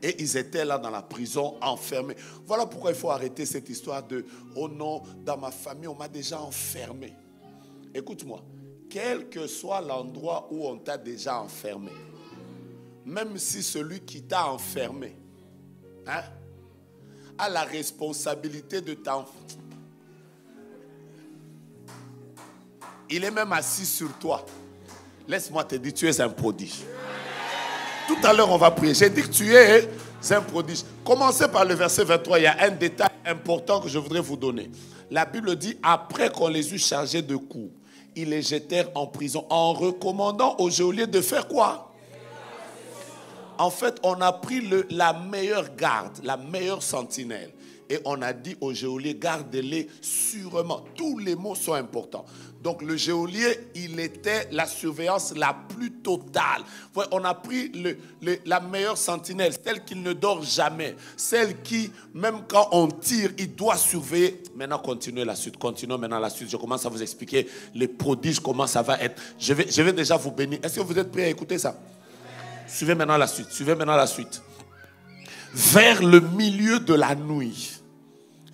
Et ils étaient là dans la prison, enfermés. Voilà pourquoi il faut arrêter cette histoire de « Oh non, dans ma famille, on m'a déjà enfermé. » Écoute-moi, quel que soit l'endroit où on t'a déjà enfermé, même si celui qui t'a enfermé a la responsabilité de t'enfermer, il est même assis sur toi. Laisse-moi te dire, tu es un prodige. Tout à l'heure, on va prier. J'ai dit que tu es un prodige. Commencez par le verset 23. Il y a un détail important que je voudrais vous donner. La Bible dit, après qu'on les eut chargés de coups, ils les jetèrent en prison en recommandant au geôlier de faire quoi? En fait, on a pris la meilleure garde, la meilleure sentinelle. Et on a dit au geôlier, gardez-les sûrement. Tous les mots sont importants. Donc le geôlier, il était la surveillance la plus totale. On a pris la meilleure sentinelle, celle qui ne dort jamais. Celle qui, même quand on tire, il doit surveiller. Maintenant, continuez la suite. Continuons maintenant la suite. Je commence à vous expliquer les prodiges, comment ça va être. Je vais déjà vous bénir. Est-ce que vous êtes prêts à écouter ça? Suivez maintenant la suite. Suivez maintenant la suite. Vers le milieu de la nuit,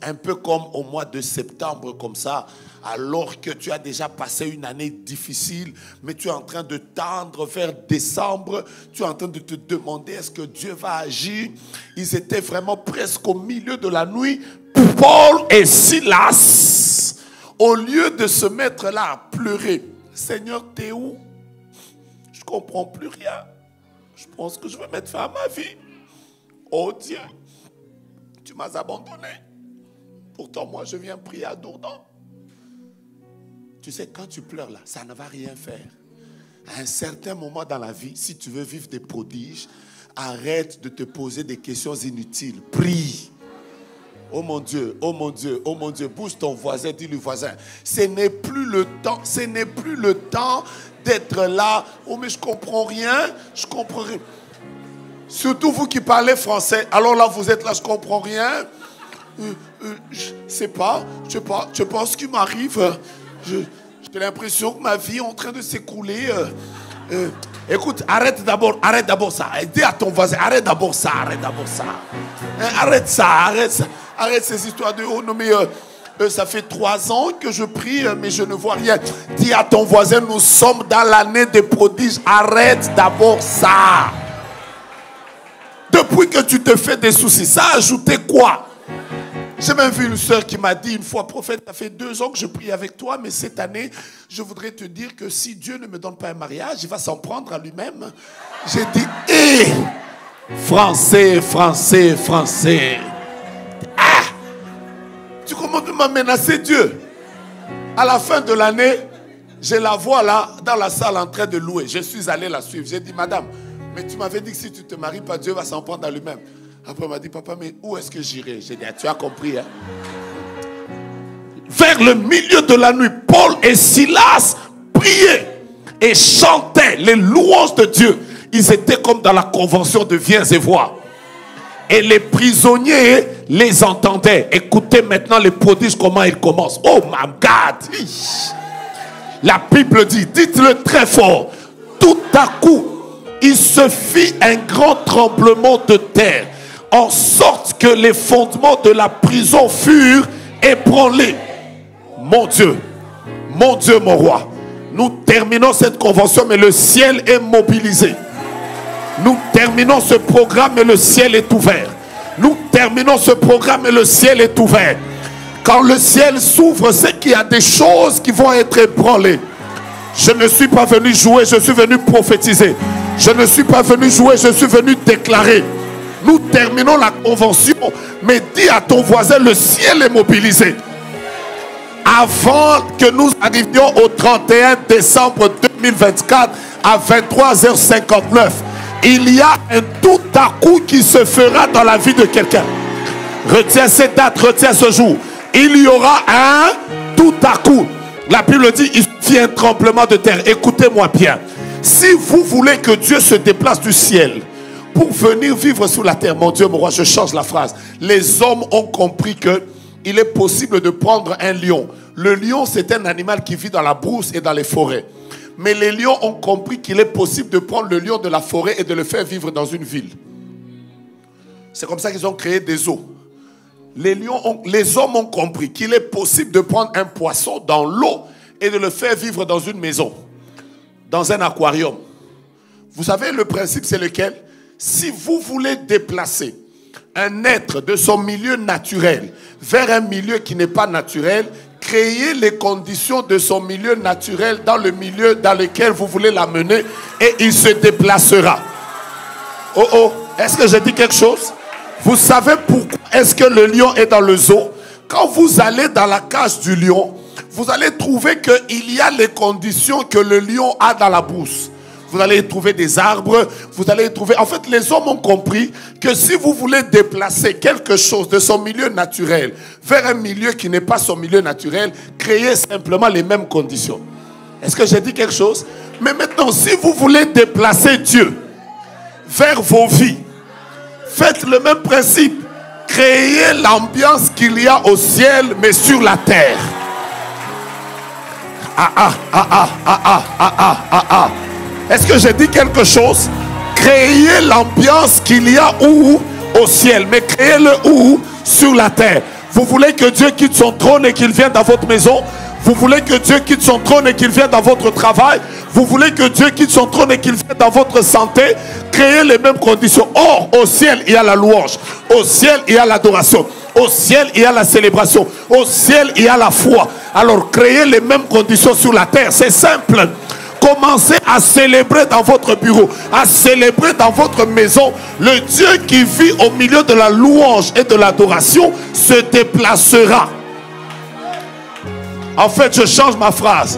un peu comme au mois de septembre, comme ça, alors que tu as déjà passé une année difficile, mais tu es en train de tendre vers décembre, tu es en train de te demander est-ce que Dieu va agir. Ils étaient vraiment presque au milieu de la nuit. Paul et Silas, au lieu de se mettre là à pleurer, Seigneur, t'es où? Je ne comprends plus rien. Je pense que je vais mettre fin à ma vie. Oh Dieu, tu m'as abandonné. Pourtant, moi, je viens prier à Dourdan. Tu sais, quand tu pleures là, ça ne va rien faire. À un certain moment dans la vie, si tu veux vivre des prodiges, arrête de te poser des questions inutiles. Prie. Oh mon Dieu, oh mon Dieu, oh mon Dieu. Bouge ton voisin, dis-lui voisin. Ce n'est plus le temps d'être là. Oh mais je comprends rien, je comprends rien. Surtout vous qui parlez français. Alors là vous êtes là, je comprends rien. Je sais pas ce qui m'arrive. J'ai l'impression que ma vie est en train de s'écrouler. Écoute, arrête d'abord ça. Dis à ton voisin, arrête d'abord ça. Arrête ça. Arrête ces histoires de oh non mais ça fait 3 ans que je prie mais je ne vois rien. Dis à ton voisin, nous sommes dans l'année des prodiges. Arrête d'abord ça. Depuis que tu te fais des soucis, ça a ajouté quoi? J'ai même vu une soeur qui m'a dit une fois, prophète, ça fait 2 ans que je prie avec toi, mais cette année, je voudrais te dire que si Dieu ne me donne pas un mariage, il va s'en prendre à lui-même. J'ai dit, Français. Ah! Tu commences à menacer Dieu. À la fin de l'année, je la vois là, dans la salle en train de louer. Je suis allé la suivre. J'ai dit, madame, mais tu m'avais dit que si tu ne te maries pas, Dieu va s'en prendre à lui-même. Après, elle m'a dit, papa, mais où est-ce que j'irai? J'ai dit, tu as compris, hein? Vers le milieu de la nuit, Paul et Silas priaient et chantaient les louanges de Dieu. Ils étaient comme dans la convention de viens et voix. Et les prisonniers les entendaient. Écoutez maintenant les prodiges, comment ils commencent. Oh my God! La Bible dit, dites-le très fort. Tout à coup, il se fit un grand tremblement de terre, en sorte que les fondements de la prison furent ébranlés. Mon Dieu, mon roi, nous terminons cette convention, mais le ciel est mobilisé. Nous terminons ce programme et le ciel est ouvert. Nous terminons ce programme et le ciel est ouvert. Quand le ciel s'ouvre, c'est qu'il y a des choses qui vont être ébranlées. Je ne suis pas venu jouer, je suis venu prophétiser. Je ne suis pas venu jouer, je suis venu déclarer. Nous terminons la convention, mais dis à ton voisin, le ciel est mobilisé. Avant que nous arrivions au 31 décembre 2024 à 23h59, il y a un tout à coup qui se fera dans la vie de quelqu'un. Retiens cette date, retiens ce jour. Il y aura un tout à coup. La Bible dit, il suffit un tremblement de terre. Écoutez-moi bien. Si vous voulez que Dieu se déplace du ciel pour venir vivre sous la terre, mon Dieu, mon roi, je change la phrase. Les hommes ont compris que il est possible de prendre un lion. Le lion, c'est un animal qui vit dans la brousse et dans les forêts. Mais les lions ont compris qu'il est possible de prendre le lion de la forêt et de le faire vivre dans une ville. C'est comme ça qu'ils ont créé des zoos. Les hommes ont compris qu'il est possible de prendre un poisson dans l'eau et de le faire vivre dans une maison, dans un aquarium. Vous savez, le principe, c'est lequel? Si vous voulez déplacer un être de son milieu naturel vers un milieu qui n'est pas naturel, créez les conditions de son milieu naturel dans le milieu dans lequel vous voulez l'amener et il se déplacera. Oh, est-ce que j'ai dit quelque chose? Vous savez pourquoi est-ce que le lion est dans le zoo? Quand vous allez dans la cage du lion, vous allez trouver qu'il y a les conditions que le lion a dans la brousse. Vous allez trouver des arbres, vous allez trouver... En fait, les hommes ont compris que si vous voulez déplacer quelque chose de son milieu naturel vers un milieu qui n'est pas son milieu naturel, créez simplement les mêmes conditions. Est-ce que j'ai dit quelque chose? Mais maintenant, si vous voulez déplacer Dieu vers vos vies, faites le même principe. Créez l'ambiance qu'il y a au ciel, mais sur la terre. Est-ce que j'ai dit quelque chose? Créez l'ambiance qu'il y a où? Au ciel. Mais créez-le où? Sur la terre. Vous voulez que Dieu quitte son trône et qu'il vienne dans votre maison? Vous voulez que Dieu quitte son trône et qu'il vienne dans votre travail? Vous voulez que Dieu quitte son trône et qu'il vienne dans votre santé? Créez les mêmes conditions. Or, au ciel, il y a la louange. Au ciel, il y a l'adoration. Au ciel, il y a la célébration. Au ciel, il y a la foi. Alors, créez les mêmes conditions sur la terre. C'est simple. Commencez à célébrer dans votre bureau, à célébrer dans votre maison. Le Dieu qui vit au milieu de la louange et de l'adoration se déplacera. En fait, je change ma phrase.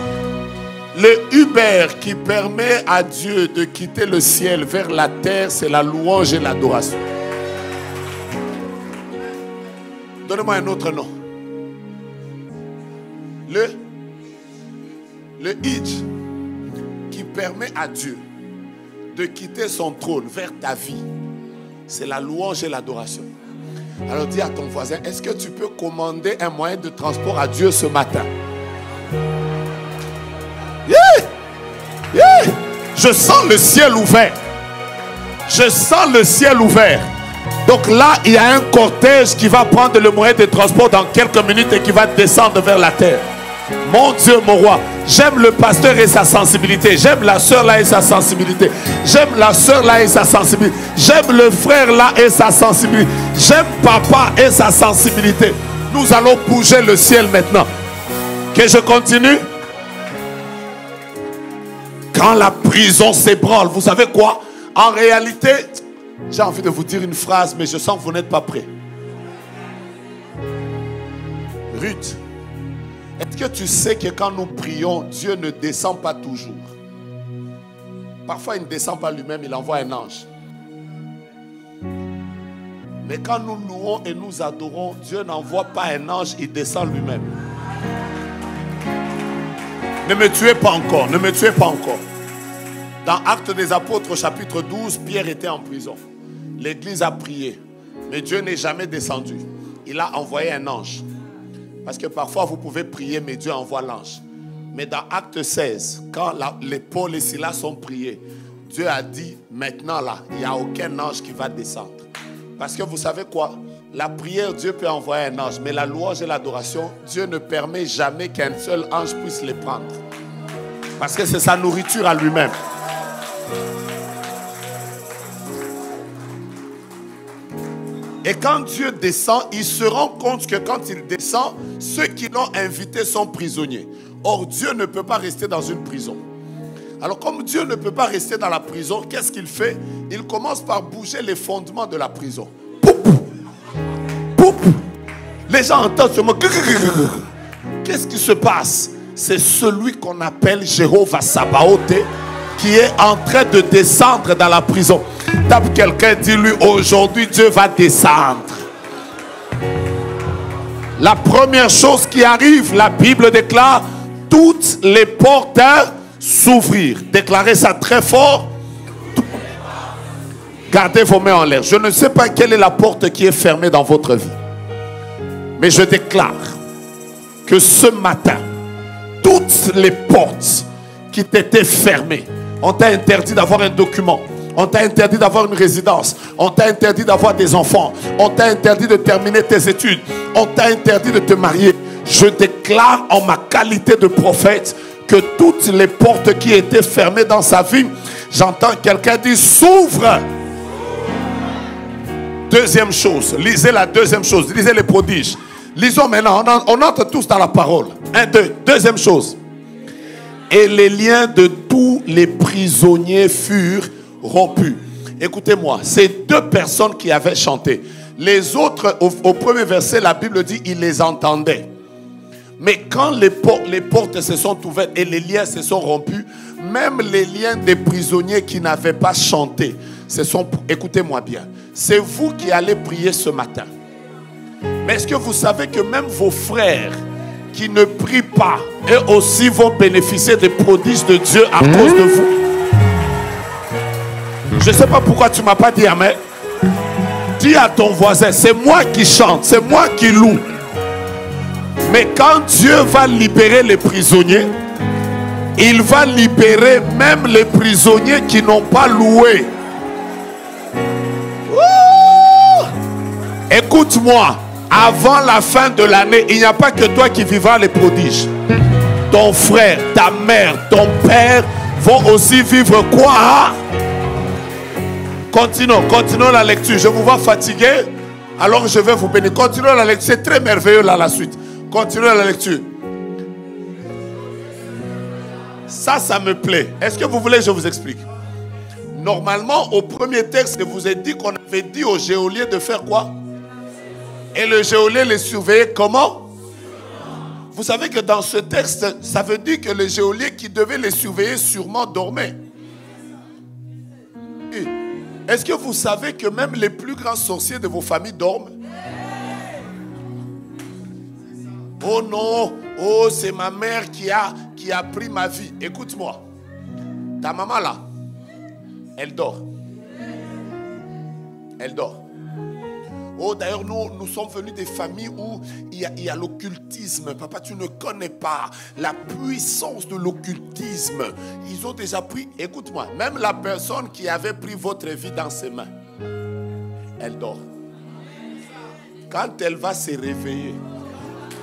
Le Uber qui permet à Dieu de quitter le ciel vers la terre, c'est la louange et l'adoration. Donnez-moi un autre nom. Le Hitch qui permet à Dieu de quitter son trône vers ta vie, c'est la louange et l'adoration. Alors dis à ton voisin, est-ce que tu peux commander un moyen de transport à Dieu ce matin? Yeah! Yeah! Je sens le ciel ouvert. Je sens le ciel ouvert. Donc là, il y a un cortège qui va prendre le moyen de transport dans quelques minutes et qui va descendre vers la terre. Mon Dieu, mon roi, j'aime le pasteur et sa sensibilité. J'aime la soeur là et sa sensibilité. J'aime la soeur là et sa sensibilité. J'aime le frère là et sa sensibilité. J'aime papa et sa sensibilité. Nous allons bouger le ciel maintenant. Que je continue? Quand la prison s'ébranle, vous savez quoi? En réalité, j'ai envie de vous dire une phrase, mais je sens que vous n'êtes pas prêts. Ruth, est-ce que tu sais que quand nous prions, Dieu ne descend pas toujours? Parfois, il ne descend pas lui-même, il envoie un ange. Mais quand nous louons et nous adorons, Dieu n'envoie pas un ange, il descend lui-même. Ne me tuez pas encore, ne me tuez pas encore. Dans Actes des Apôtres, chapitre 12, Pierre était en prison. L'église a prié, mais Dieu n'est jamais descendu. Il a envoyé un ange. Parce que parfois vous pouvez prier, mais Dieu envoie l'ange. Mais dans Acte 16, quand les Paul et Silas ont prié, Dieu a dit, maintenant là, il n'y a aucun ange qui va descendre. Parce que vous savez quoi? La prière, Dieu peut envoyer un ange, mais la louange et l'adoration, Dieu ne permet jamais qu'un seul ange puisse les prendre. Parce que c'est sa nourriture à lui-même. Et quand Dieu descend, il se rend compte que quand il descend, ceux qui l'ont invité sont prisonniers. Or, Dieu ne peut pas rester dans une prison. Alors, comme Dieu ne peut pas rester dans la prison, qu'est-ce qu'il fait? Il commence par bouger les fondements de la prison. Poup, poup. Les gens entendent ce mot. Qu'est-ce qui se passe? C'est celui qu'on appelle Jéhovah Sabaoth qui est en train de descendre dans la prison. Tape quelqu'un, dis-lui, aujourd'hui Dieu va descendre. La première chose qui arrive, la Bible déclare, toutes les portes s'ouvrir. Déclarez ça très fort. Gardez vos mains en l'air. Je ne sais pas quelle est la porte qui est fermée dans votre vie. Mais je déclare que ce matin, toutes les portes qui t'étaient fermées, on t'a interdit d'avoir un document, on t'a interdit d'avoir une résidence, on t'a interdit d'avoir des enfants, on t'a interdit de terminer tes études, on t'a interdit de te marier. Je déclare en ma qualité de prophète que toutes les portes qui étaient fermées dans sa vie, j'entends quelqu'un dire s'ouvre. Deuxième chose, lisez la deuxième chose, lisez les prodiges. Lisons maintenant, on entre tous dans la parole. 1, 2, deuxième chose. Et les liens de tous les prisonniers furent rompus. Écoutez-moi, c'est deux personnes qui avaient chanté. Les autres, au premier verset, la Bible dit, ils les entendaient. Mais quand les portes se sont ouvertes et les liens se sont rompus, même les liens des prisonniers qui n'avaient pas chanté, écoutez-moi bien, c'est vous qui allez prier ce matin. Mais est-ce que vous savez que même vos frères qui ne prient pas, eux aussi vont bénéficier des prodiges de Dieu à cause de vous? Je ne sais pas pourquoi tu ne m'as pas dit amen. Dis à ton voisin, c'est moi qui chante, c'est moi qui loue. Mais quand Dieu va libérer les prisonniers, il va libérer même les prisonniers qui n'ont pas loué. Écoute-moi. Avant la fin de l'année, il n'y a pas que toi qui vivras les prodiges. Ton frère, ta mère, ton père vont aussi vivre quoi? Continuons la lecture. Je vous vois fatigué, alors je vais vous bénir. Continuons la lecture. C'est très merveilleux là la suite. Continuons la lecture. Ça me plaît. Est-ce que vous voulez que je vous explique? Normalement, au premier texte, je vous ai dit qu'on avait dit aux geôliers de faire quoi? Et le geôlier les surveillait comment? Vous savez que dans ce texte, ça veut dire que le geôlier qui devait les surveiller sûrement dormait. Est-ce que vous savez que même les plus grands sorciers de vos familles dorment? Oh non, oh c'est ma mère qui a pris ma vie. Écoute-moi, ta maman là, elle dort. Elle dort. Oh d'ailleurs nous sommes venus des familles où il y a l'occultisme. Papa, tu ne connais pas la puissance de l'occultisme. Ils ont déjà pris, écoute-moi, même la personne qui avait pris votre vie dans ses mains, elle dort. Quand elle va se réveiller,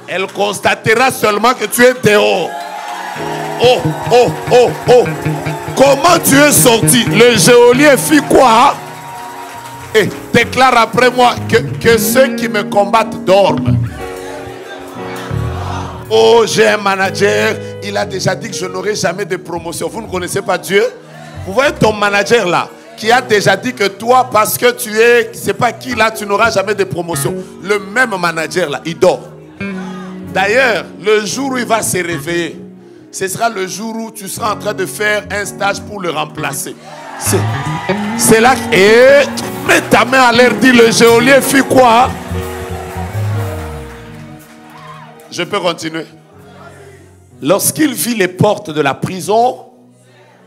elle constatera seulement que tu es dehors. Oh, oh, oh, oh. Comment tu es sorti? Le geôlier fit quoi? Et déclare après moi que ceux qui me combattent dorment. Oh, j'ai un manager. Il a déjà dit que je n'aurai jamais de promotion. Vous ne connaissez pas Dieu? Vous voyez ton manager là, qui a déjà dit que toi, parce que tu es, c'est pas qui là, tu n'auras jamais de promotion. Le même manager là, il dort. D'ailleurs, le jour où il va se réveiller, ce sera le jour où tu seras en train de faire un stage pour le remplacer. C'est là que... Et mets ta main à l'air, dit le geôlier fit quoi? Je peux continuer. Lorsqu'il vit les portes de la prison,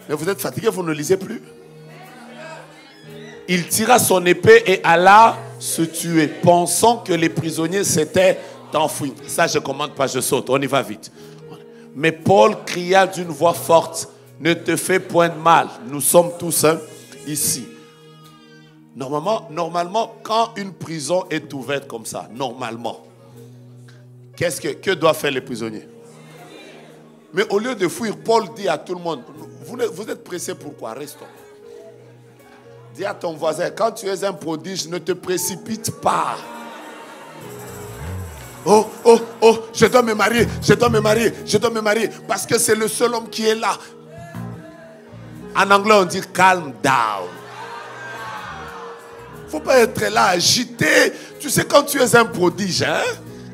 mais vous êtes fatigué, vous ne lisez plus. Il tira son épée et alla se tuer, pensant que les prisonniers s'étaient enfuis. Ça, je ne commande pas, je saute, on y va vite. Mais Paul cria d'une voix forte, ne te fais point de mal, nous sommes tous ici. Normalement, quand une prison est ouverte comme ça, normalement, que doivent faire les prisonniers? Mais au lieu de fuir, Paul dit à tout le monde, vous êtes pressés pourquoi? Restons. Dis à ton voisin, quand tu es un prodige, ne te précipite pas. Oh, oh, oh, je dois me marier, je dois me marier, je dois me marier, parce que c'est le seul homme qui est là. En anglais, on dit calm down. Il ne faut pas être là agité. Tu sais, quand tu es un prodige, hein?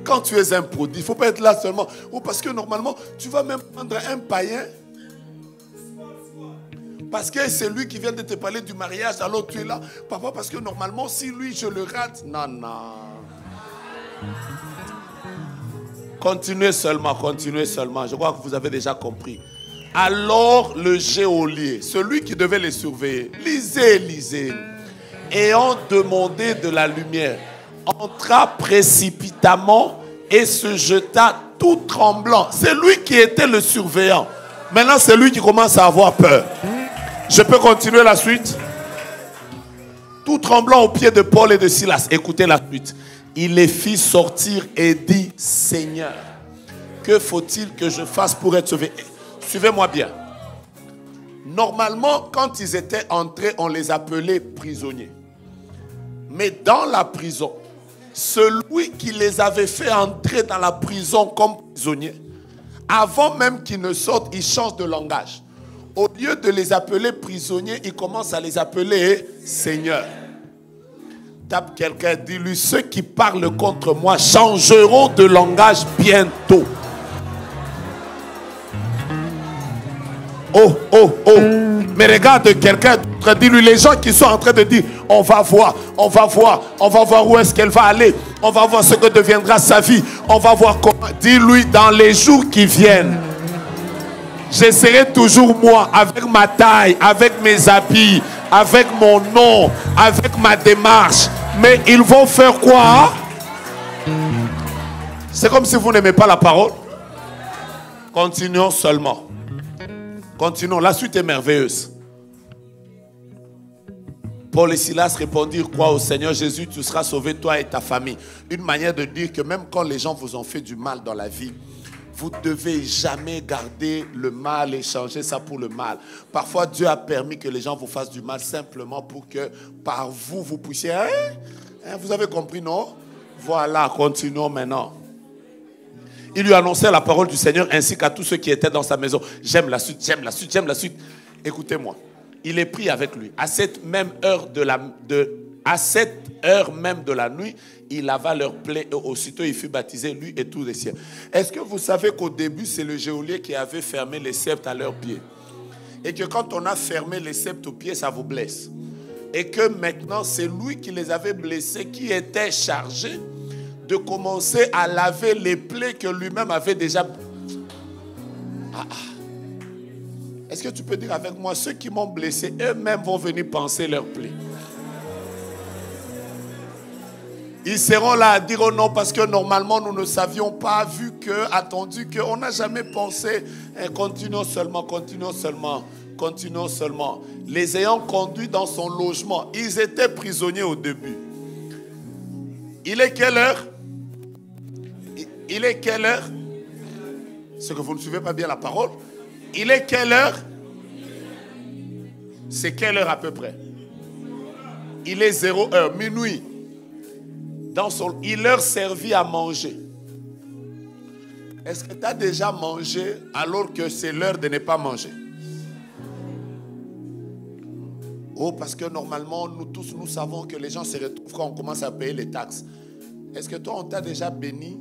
Quand tu es un prodige, il ne faut pas être là seulement. Oh, parce que normalement, tu vas même prendre un païen. Parce que c'est lui qui vient de te parler du mariage, alors tu es là. Papa, parce que normalement, si lui, je le rate. Non, non. Continuez seulement, continuez seulement. Je crois que vous avez déjà compris. Alors le geôlier, celui qui devait les surveiller, lisez, ayant demandé de la lumière, entra précipitamment et se jeta tout tremblant. C'est lui qui était le surveillant. Maintenant, c'est lui qui commence à avoir peur. Je peux continuer la suite? Tout tremblant aux pieds de Paul et de Silas. Écoutez la suite. Il les fit sortir et dit, Seigneur, que faut-il que je fasse pour être sauvé? Suivez-moi bien. Normalement, quand ils étaient entrés, on les appelait prisonniers. Mais dans la prison, celui qui les avait fait entrer dans la prison comme prisonniers, avant même qu'ils ne sortent, il change de langage. Au lieu de les appeler prisonniers, il commence à les appeler Seigneur. Tape quelqu'un, dis-lui, ceux qui parlent contre moi changeront de langage bientôt. Oh, oh, oh. Mais regarde quelqu'un, dis-lui, les gens qui sont en train de dire, on va voir où est-ce qu'elle va aller. On va voir ce que deviendra sa vie. On va voir comment. Dis-lui, dans les jours qui viennent, je serai toujours moi, avec ma taille, avec mes habits, avec mon nom, avec ma démarche. Mais ils vont faire quoi? C'est comme si vous n'aimez pas la parole. Continuons seulement. Continuons, la suite est merveilleuse. Paul et Silas répondirent, crois au Seigneur Jésus, tu seras sauvé, toi et ta famille. Une manière de dire que même quand les gens vous ont fait du mal dans la vie, vous ne devez jamais garder le mal et changer ça pour le mal. Parfois, Dieu a permis que les gens vous fassent du mal simplement pour que par vous, vous puissiez... vous avez compris, non? Voilà, continuons maintenant. Il lui annonçait la parole du Seigneur ainsi qu'à tous ceux qui étaient dans sa maison. J'aime la suite, j'aime la suite, j'aime la suite. Écoutez-moi. il est pris avec lui. À cette même heure à cette heure même de la nuit, il lava leurs plaies et aussitôt il fut baptisé, lui et tous les siens. Est-ce que vous savez qu'au début, c'est le geôlier qui avait fermé les sceptres à leurs pieds? Et que quand on a fermé les sceptres aux pieds, ça vous blesse. Et que maintenant, c'est lui qui les avait blessés, qui était chargé de commencer à laver les plaies que lui-même avait déjà... Est-ce que tu peux dire avec moi, ceux qui m'ont blessé, eux-mêmes vont venir penser leurs plaies. Ils seront là à dire oh non, parce que normalement nous ne savions pas, vu que, attendu que, on n'a jamais pensé. Continuons seulement, continuons seulement, continuons seulement. Les ayant conduits dans son logement, ils étaient prisonniers au début. Il est quelle heure? Il est quelle heure? C'est que vous ne suivez pas bien la parole. Il est quelle heure? C'est quelle heure à peu près? Il est 0 heure, minuit. Il leur servit à manger. Est-ce que tu as déjà mangé alors que c'est l'heure de ne pas manger? Oh, parce que normalement, nous tous, nous savons que les gens se retrouvent quand on commence à payer les taxes. Est-ce que toi, on t'a déjà béni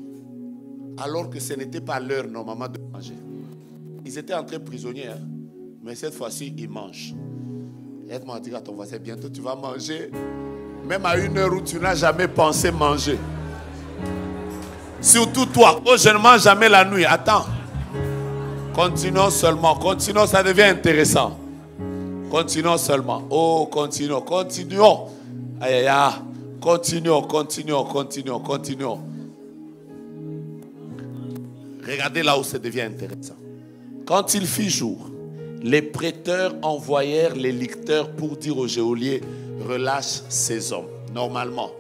alors que ce n'était pas l'heure normalement de manger? Ils étaient entrés prisonniers, hein? Mais cette fois-ci, ils mangent. Aide-moi à dire à ton voisin, bientôt tu vas manger. Même à une heure où tu n'as jamais pensé manger. Surtout toi. Oh, je ne mange jamais la nuit. Attends. Continuons seulement. Continuons, ça devient intéressant. Continuons seulement. Oh, continuons. Continuons. Aïe, aïe, aïe. Continuons, continuons, continuons, continuons. Regardez là où ça devient intéressant. Quand il fit jour, les prêteurs envoyèrent les licteurs pour dire au geôlier: relâche ces hommes. Normalement,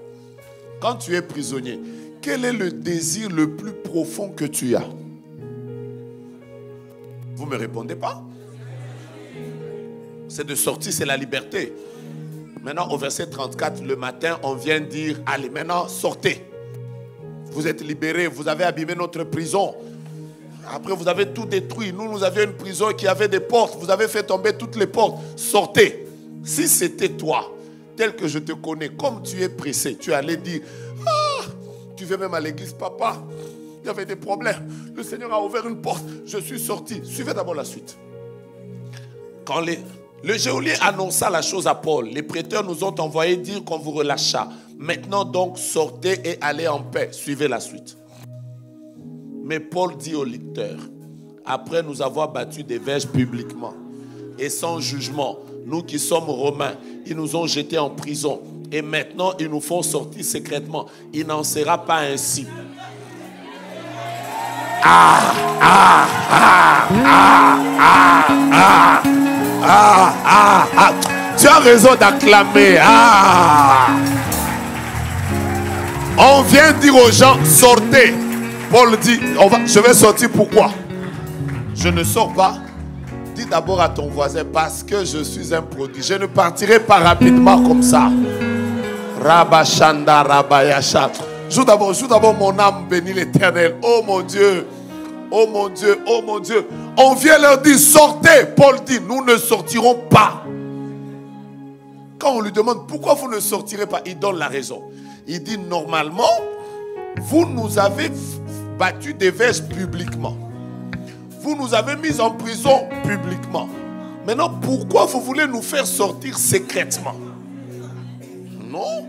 quand tu es prisonnier, quel est le désir le plus profond que tu as? Vous ne me répondez pas? C'est de sortir, c'est la liberté. Maintenant, au verset 34, le matin, on vient dire: allez, maintenant, sortez. Vous êtes libérés, vous avez abîmé notre prison. Après, vous avez tout détruit. Nous avions une prison qui avait des portes. Vous avez fait tomber toutes les portes. Sortez. Si c'était toi, tel que je te connais, comme tu es pressé, tu allais dire: ah, tu viens même à l'église, papa, il y avait des problèmes. Le Seigneur a ouvert une porte. Je suis sorti. Suivez d'abord la suite. Quand le geôlier annonça la chose à Paul, les prêteurs nous ont envoyé dire qu'on vous relâcha. Maintenant donc, sortez et allez en paix. Suivez la suite. Mais Paul dit au lecteur: après nous avoir battus des verges publiquement et sans jugement, nous qui sommes romains, ils nous ont jetés en prison et maintenant ils nous font sortir secrètement. Il n'en sera pas ainsi. Tu as raison d'acclamer. On vient dire aux gens: sortez. Paul dit: je vais sortir, pourquoi? Je ne sors pas. Dis d'abord à ton voisin: parce que je suis un prodige. Je ne partirai pas rapidement comme ça. Rabashanda Rabayasha. Joue d'abord mon âme bénit l'Éternel. Oh mon Dieu, oh mon Dieu, oh mon Dieu. On vient leur dire: sortez. Paul dit: nous ne sortirons pas. Quand on lui demande pourquoi vous ne sortirez pas, il donne la raison. Il dit: normalement, vous nous avez battus des verges publiquement. Vous nous avez mis en prison publiquement. Maintenant, pourquoi vous voulez nous faire sortir secrètement? Non,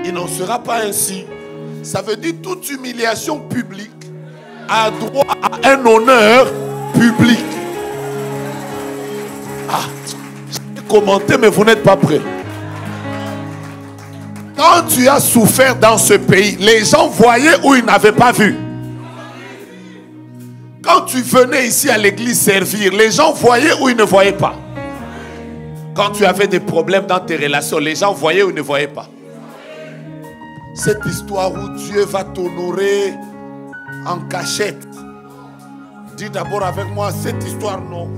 il n'en sera pas ainsi. Ça veut dire toute humiliation publique a droit à un honneur public. J'ai commenté, mais vous n'êtes pas prêts. Quand tu as souffert dans ce pays, les gens voyaient ou ils n'avaient pas vu. Quand tu venais ici à l'église servir, les gens voyaient ou ils ne voyaient pas. Quand tu avais des problèmes dans tes relations, les gens voyaient ou ils ne voyaient pas. Cette histoire où Dieu va t'honorer en cachette. Dis d'abord avec moi: cette histoire, non.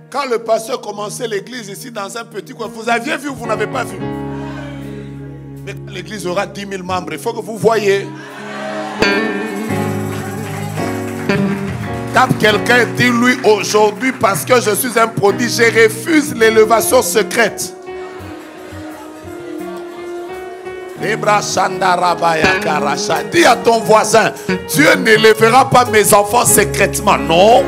Quand le pasteur commençait l'église ici dans un petit coin, vous aviez vu ou vous n'avez pas vu? Mais quand l'église aura 10 000 membres, il faut que vous voyez. Tape quelqu'un, dis-lui aujourd'hui, parce que je suis un prodige, je refuse l'élévation secrète. Dis à ton voisin, Dieu n'élèvera pas mes enfants secrètement. Non.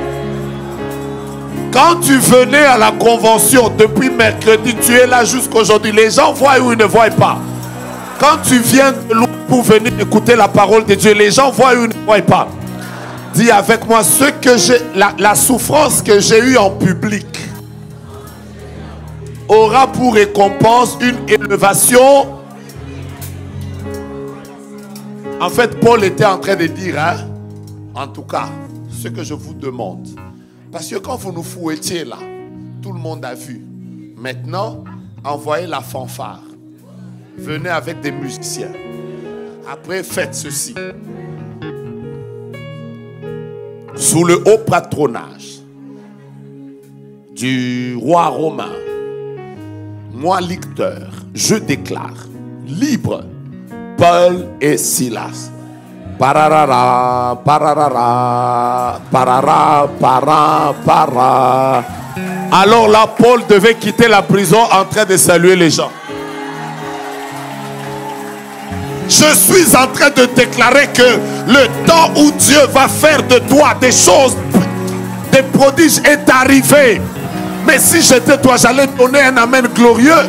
Quand tu venais à la convention depuis mercredi, tu es là jusqu'aujourd'hui. Les gens voient ou ils ne voient pas. Quand tu viens de loin pour venir écouter la parole de Dieu, les gens voient ou ils ne voient pas. Dis avec moi, ce que j'ai, la souffrance que j'ai eue en public aura pour récompense une élévation. En fait, Paul était en train de dire, hein, en tout cas, ce que je vous demande. Parce que quand vous nous fouettiez là, tout le monde a vu. Maintenant, envoyez la fanfare. Venez avec des musiciens. Après, faites ceci. Sous le haut patronage du roi romain, moi, lecteur, je déclare libre Paul et Silas. Pararara, pararara, parara, para, para. Alors là, Paul devait quitter la prison en train de saluer les gens. Je suis en train de déclarer que le temps où Dieu va faire de toi des choses, des prodiges est arrivé. Mais si j'étais toi, j'allais donner un amen glorieux.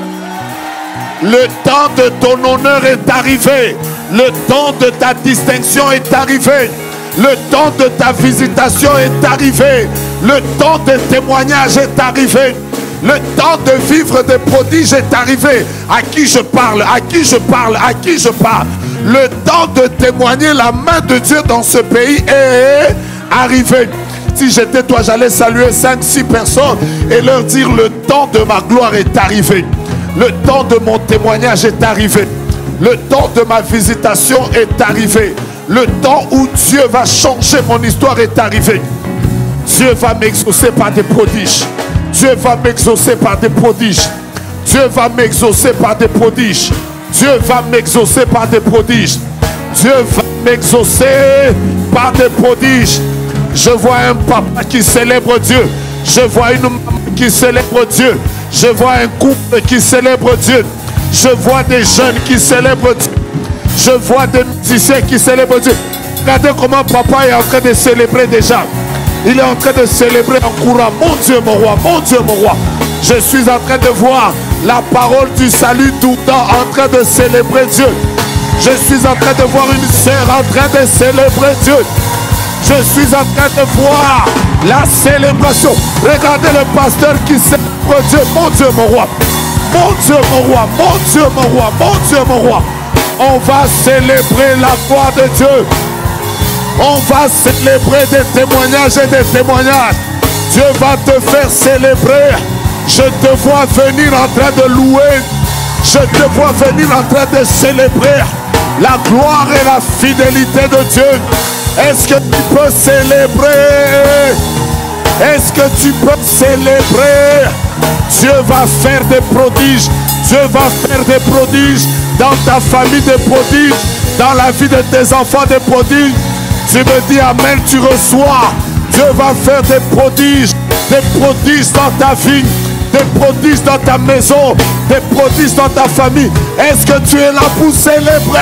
Le temps de ton honneur est arrivé. Le temps de ta distinction est arrivé. Le temps de ta visitation est arrivé. Le temps de témoignage est arrivé. Le temps de vivre des prodiges est arrivé. À qui je parle? À qui je parle? À qui je parle? Le temps de témoigner la main de Dieu dans ce pays est arrivé. Si j'étais toi, j'allais saluer 5-6 personnes et leur dire le temps de ma gloire est arrivé. Le temps de mon témoignage est arrivé. Le temps de ma visitation est arrivé. Le temps où Dieu va changer mon histoire est arrivé. Dieu va m'exaucer par des prodiges. Dieu va m'exaucer par des prodiges. Dieu va m'exaucer par des prodiges. Dieu va m'exaucer par des prodiges. Dieu va m'exaucer par des prodiges. Je vois un papa qui célèbre Dieu. Je vois une maman qui célèbre Dieu. Je vois un couple qui célèbre Dieu. Je vois des jeunes qui célèbrent Dieu. Je vois des musiciens qui célèbrent Dieu. Regardez comment papa est en train de célébrer déjà. Il est en train de célébrer en courant. Mon Dieu, mon roi, mon Dieu, mon roi. Je suis en train de voir la parole du salut tout le temps en train de célébrer Dieu. Je suis en train de voir une sœur en train de célébrer Dieu. Je suis en train de voir la célébration. Regardez le pasteur qui célèbre Dieu. Mon Dieu, mon roi. Mon Dieu, mon roi. Mon Dieu, mon roi. Mon Dieu, mon roi. On va célébrer la gloire de Dieu. On va célébrer des témoignages et des témoignages. Dieu va te faire célébrer. Je te vois venir en train de louer. Je te vois venir en train de célébrer la gloire et la fidélité de Dieu. Est-ce que tu peux célébrer? Est-ce que tu peux célébrer? Dieu va faire des prodiges. Dieu va faire des prodiges dans ta famille, des prodiges dans la vie de tes enfants, des prodiges. Tu me dis amen, tu reçois. Dieu va faire des prodiges dans ta vie, des prodiges dans ta maison, des prodiges dans ta famille. Est-ce que tu es là pour célébrer?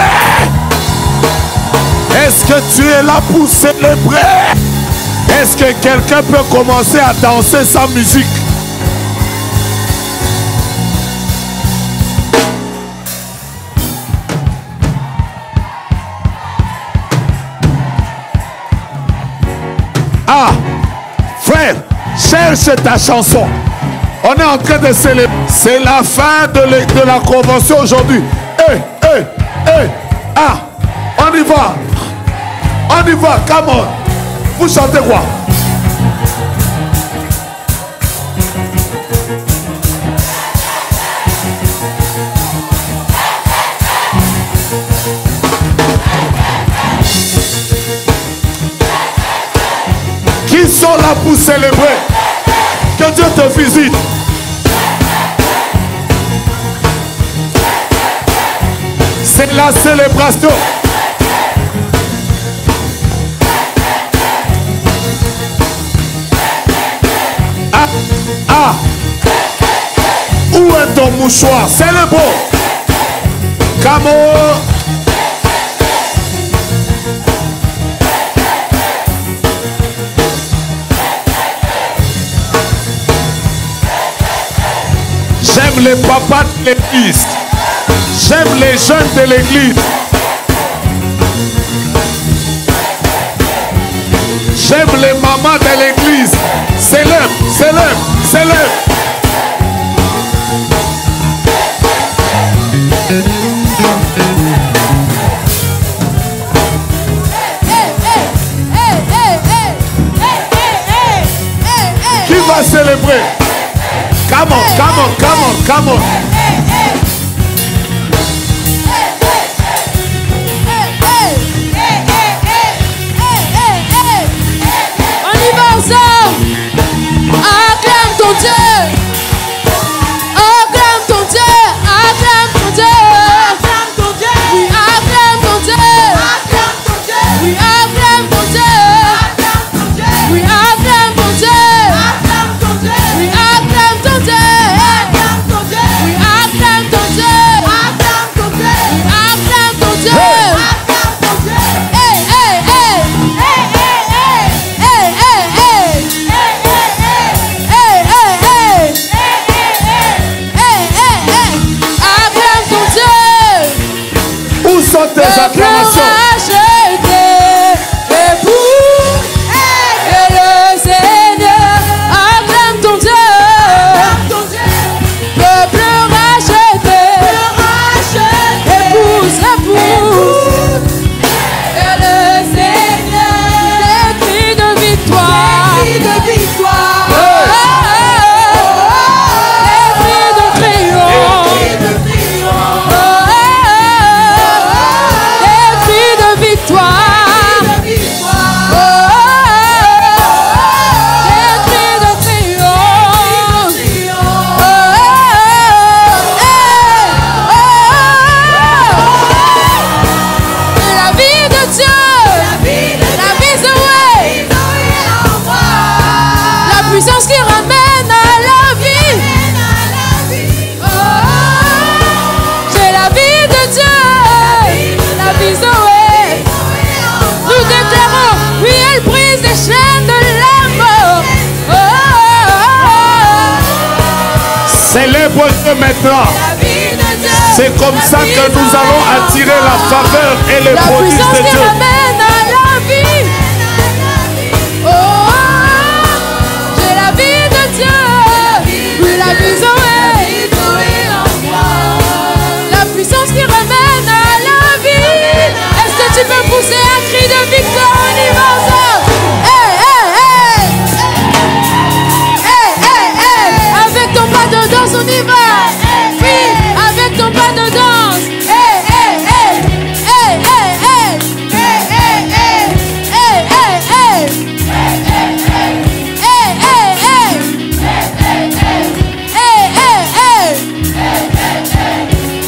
Est-ce que tu es là pour célébrer? Est-ce que quelqu'un peut commencer à danser sans musique? Ah, frère, cherche ta chanson. On est en train de célébrer. C'est la fin de la convention aujourd'hui. Ah, on y va. On y va, come on. Vous chantez quoi? Qui sont là pour célébrer? Que Dieu te visite. C'est la célébration. Ah, ah. Où est ton mouchoir? Célèbre. Come on. J'aime les papas de l'église. J'aime les jeunes de l'église. J'aime les mamans de l'église. Célèbre, célèbre, célèbre. Qui va célébrer? Come on, come on, come on, come on. On y va ensemble. Acclame ton Dieu. Acclame ton Dieu. Acclame ton Dieu. Acclame ton Dieu. Oui, acclame ton Dieu. Acclame ton Dieu. Oui, acclame ton Dieu. Acclame ton Dieu. Oui, acclame ton Dieu. Acclame ton Dieu. Oui, acclame ton Dieu. Acclame ton Dieu. Oui, acclame ton Dieu. Acclame ton Dieu. Oui, acclame ton Dieu. Acclame ton Dieu. Hey, hey, hey. Hey, hey, hey. Hey, hey, hey. Hey, hey, hey. Hey, hey, hey. Hey, hey, hey. Acclame ton Dieu. Où sont tes acclamations? Célèbre Dieu maintenant. C'est comme ça que nous allons attirer la faveur et les prodiges de Dieu. J'ai la vie de Dieu. Oui, la vie en moi. La puissance qui ramène à la vie. Est-ce que tu peux pousser un cri de victoire? On y va ensemble. Hey, hey, hey. Hey, hey, hey. Avec ton pas de danse, on y va. Oui, avec ton pas de danse. Hey, hey, hey. Hey, hey, hey. Hey, hey, hey. Hey, hey, hey. Hey, hey, hey. Hey, hey, hey. Hey, hey, hey.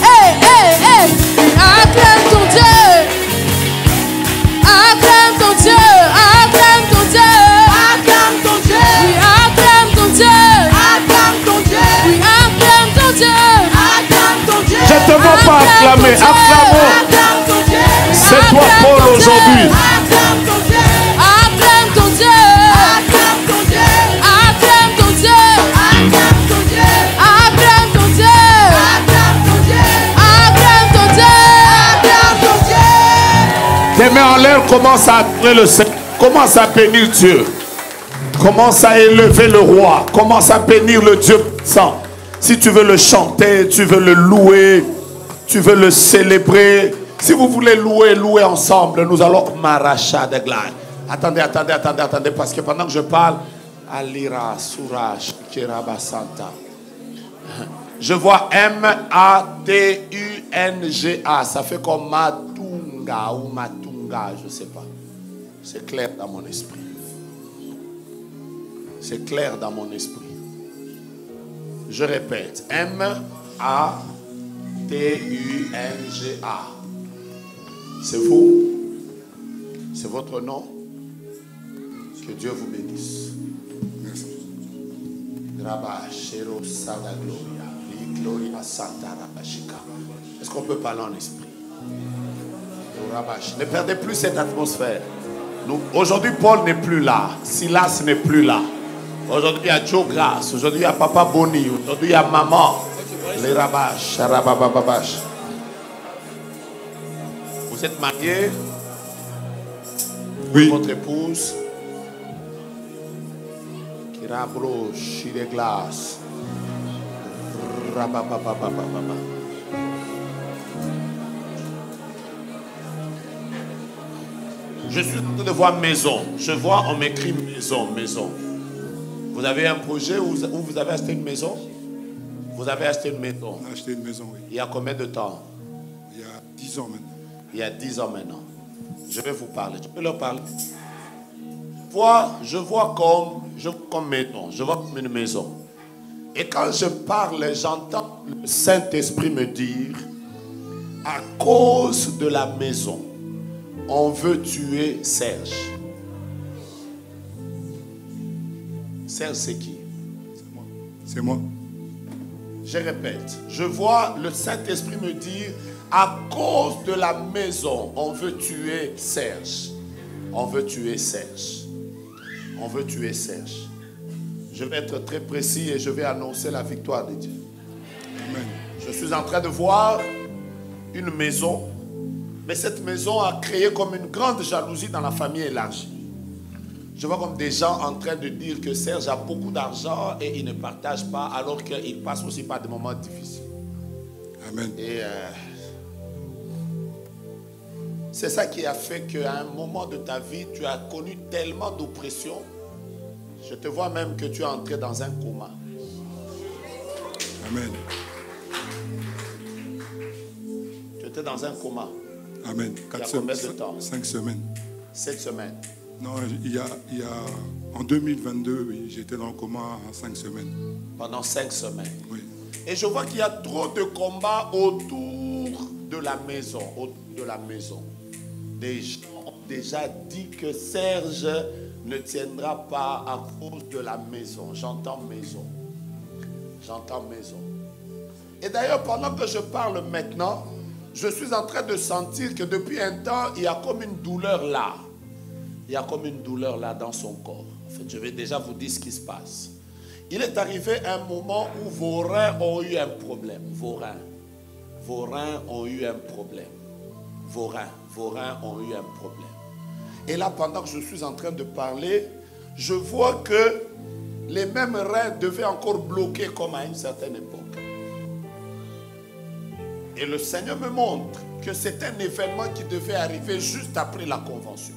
Hey, hey, hey. Acclame ton Dieu. Acclame ton Dieu. Acclame ton Dieu. Acclame ton Dieu. Oui, acclame ton Dieu. Acclame ton Dieu. Oui, acclame ton Dieu. Acclame ton Dieu. Je ne te vois pas acclamer. Acclamons. Acclame ton Dieu. C'est toi Paul aujourd'hui. Acclame ton Dieu. Acclame ton Dieu. Acclame ton Dieu. Acclame ton Dieu. Acclame ton Dieu. Acclame ton Dieu. Acclame ton Dieu. Acclame ton Dieu. Acclame ton Dieu. Tes mains en l'air, commence à adorer le Seigneur. Commence à bénir Dieu. Commence à élever le roi. Commence à bénir le Dieu puissant. Si tu veux le chanter, tu veux le louer, tu veux le célébrer. Si vous voulez louer ensemble, nous allons Maracha de glace. Attendez, parce que pendant que je parle, Alira, Suraj, Kirabasanta. Je vois M-A-T-U-N-G-A. Ça fait comme Matunga ou Matunga, je ne sais pas. C'est clair dans mon esprit. C'est clair dans mon esprit. Je répète. M-A-T-U-N-G-A. C'est vous. C'est votre nom. Que Dieu vous bénisse. Merci. Est-ce qu'on peut parler en esprit? Ne perdez plus cette atmosphère. Aujourd'hui, Paul n'est plus là. Silas n'est plus là. Aujourd'hui, il y a Joe Grace. Aujourd'hui, il y a Papa Boni. Aujourd'hui, il y a Maman. Les rabash. Vous êtes mariés? Oui. Votre épouse? Kirabro, chile glace. Je suis en train de voir maison. Je vois, on m'écrit maison, maison. Vous avez un projet où vous avez acheté une maison? Vous avez acheté une maison. On a acheté une maison, oui. Il y a combien de temps? Il y a 10 ans maintenant. Il y a 10 ans maintenant. Je vais vous parler. Tu peux leur parler? Je vois comme maison. Je vois comme une maison. Et quand je parle, j'entends le Saint-Esprit me dire, à cause de la maison, on veut tuer Serge. Serge, c'est qui? C'est moi. C'est moi. Je répète, je vois le Saint-Esprit me dire, à cause de la maison, on veut tuer Serge. On veut tuer Serge. On veut tuer Serge. Je vais être très précis et je vais annoncer la victoire de Dieu. Amen. Je suis en train de voir une maison, mais cette maison a créé comme une grande jalousie dans la famille élargie. Je vois comme des gens en train de dire que Serge a beaucoup d'argent et il ne partage pas, alors qu'il passe aussi par des moments difficiles. Amen. Et c'est ça qui a fait qu'à un moment de ta vie, tu as connu tellement d'oppression. Je te vois même que tu es entré dans un coma. Amen. Tu étais dans un coma. Amen. Il y a combien de temps? 5 semaines. 7 semaines. Non, il y a en 2022, oui, j'étais dans le coma en 5 semaines. Pendant 5 semaines. Oui. Et je vois qu'il y a trop de combats autour de la maison. Autour de la maison. Des gens ont déjà dit que Serge ne tiendra pas à cause de la maison. J'entends maison. J'entends maison. Et d'ailleurs, pendant que je parle maintenant, je suis en train de sentir que depuis un temps, il y a comme une douleur là. Il y a comme une douleur là dans son corps. En fait, je vais déjà vous dire ce qui se passe. Il est arrivé un moment où vos reins ont eu un problème. Vos reins ont eu un problème. Vos reins ont eu un problème. Et là, pendant que je suis en train de parler, je vois que les mêmes reins devaient encore bloquer comme à une certaine époque. Et le Seigneur me montre que c'est un événement qui devait arriver juste après la convention.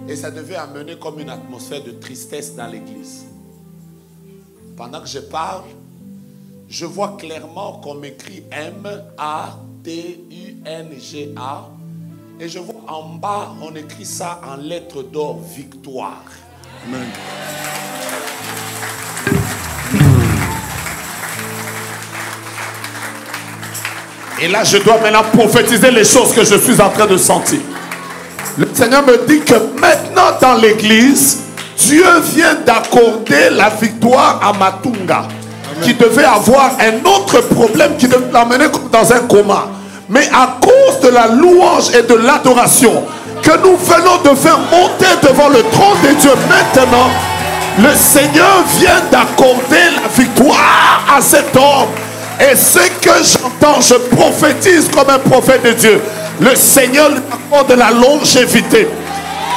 Et ça devait amener comme une atmosphère de tristesse dans l'église. Pendant que je parle, je vois clairement qu'on m'écrit M-A-T-U-N-G-A. Et je vois en bas, on écrit ça en lettres d'or, victoire. Amen. Et là, je dois maintenant prophétiser les choses que je suis en train de sentir. Le Seigneur me dit que maintenant dans l'église, Dieu vient d'accorder la victoire à Matunga, qui devait avoir un autre problème qui devait l'amener dans un coma. Mais à cause de la louange et de l'adoration que nous venons de faire monter devant le trône de Dieu maintenant, le Seigneur vient d'accorder la victoire à cet homme. Et ce que j'entends, je prophétise comme un prophète de Dieu. Le Seigneur lui accorde la longévité.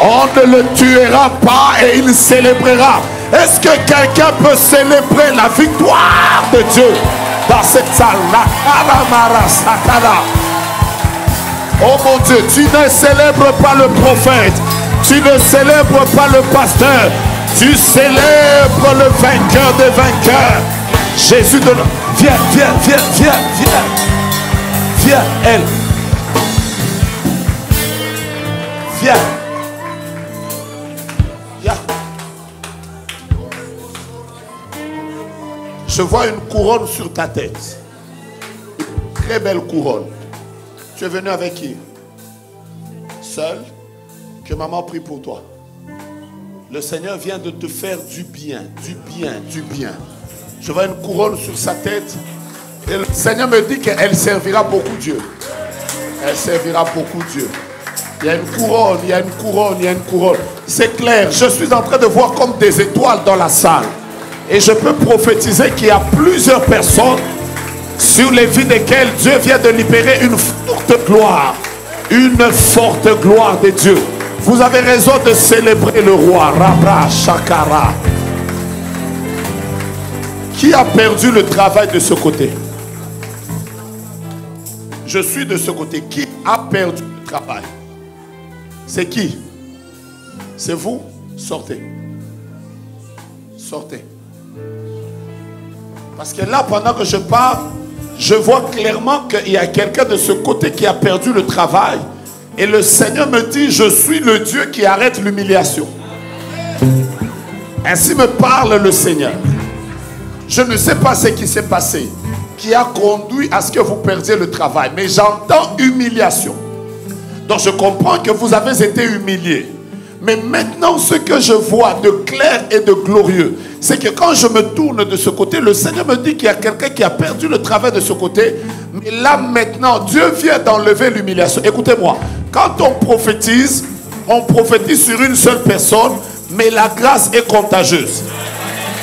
On ne le tuera pas et il célébrera. Est-ce que quelqu'un peut célébrer la victoire de Dieu dans cette salle? Oh mon Dieu, tu ne célèbres pas le prophète, tu ne célèbres pas le pasteur, tu célèbres le vainqueur des vainqueurs. Jésus de... Viens, elle. Viens. Je vois une couronne sur ta tête. Une très belle couronne. Tu es venu avec qui? seul, que maman prie pour toi. Le Seigneur vient de te faire du bien, du bien, du bien. Je vois une couronne sur sa tête. Et le Seigneur me dit qu'elle servira beaucoup Dieu. Elle servira beaucoup Dieu. Il y a une couronne, il y a une couronne, il y a une couronne. C'est clair, je suis en train de voir comme des étoiles dans la salle. Et je peux prophétiser qu'il y a plusieurs personnes sur les vies desquelles Dieu vient de libérer une forte gloire. Une forte gloire de Dieu. Vous avez raison de célébrer le roi. Rabra Shakara. Qui a perdu le travail de ce côté? Je suis de ce côté. Qui a perdu le travail? C'est qui? C'est vous? Sortez. Sortez. Parce que là, pendant que je parle, je vois clairement qu'il y a quelqu'un de ce côté qui a perdu le travail. Et le Seigneur me dit, je suis le Dieu qui arrête l'humiliation. Ainsi me parle le Seigneur. Je ne sais pas ce qui s'est passé, qui a conduit à ce que vous perdiez le travail. Mais j'entends humiliation. Donc je comprends que vous avez été humiliés. Mais maintenant, ce que je vois de clair et de glorieux, c'est que quand je me tourne de ce côté, le Seigneur me dit qu'il y a quelqu'un qui a perdu le travail de ce côté. Mais là maintenant, Dieu vient d'enlever l'humiliation. Écoutez-moi, quand on prophétise sur une seule personne, mais la grâce est contagieuse.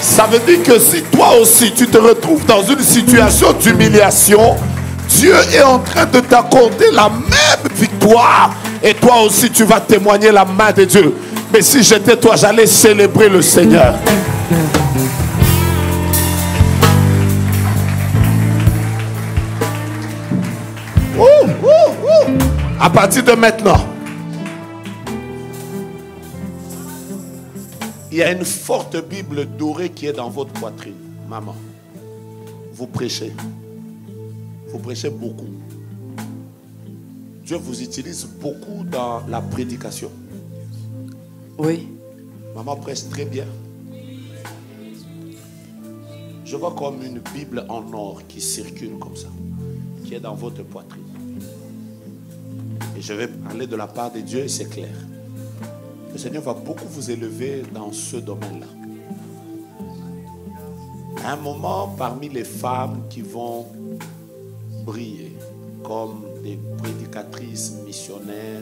Ça veut dire que si toi aussi tu te retrouves dans une situation d'humiliation, Dieu est en train de t'accorder la même victoire. Et toi aussi tu vas témoigner la main de Dieu. Mais si j'étais toi, j'allais célébrer le Seigneur. À partir de maintenant, il y a une forte Bible dorée qui est dans votre poitrine. Maman, vous prêchez. Vous prêchez beaucoup. Dieu vous utilise beaucoup dans la prédication. Oui. Maman prêche très bien. Je vois comme une Bible en or qui circule comme ça, qui est dans votre poitrine. Et je vais parler de la part de Dieu et c'est clair. Le Seigneur va beaucoup vous élever dans ce domaine-là. À un moment, parmi les femmes qui vont briller comme des prédicatrices missionnaires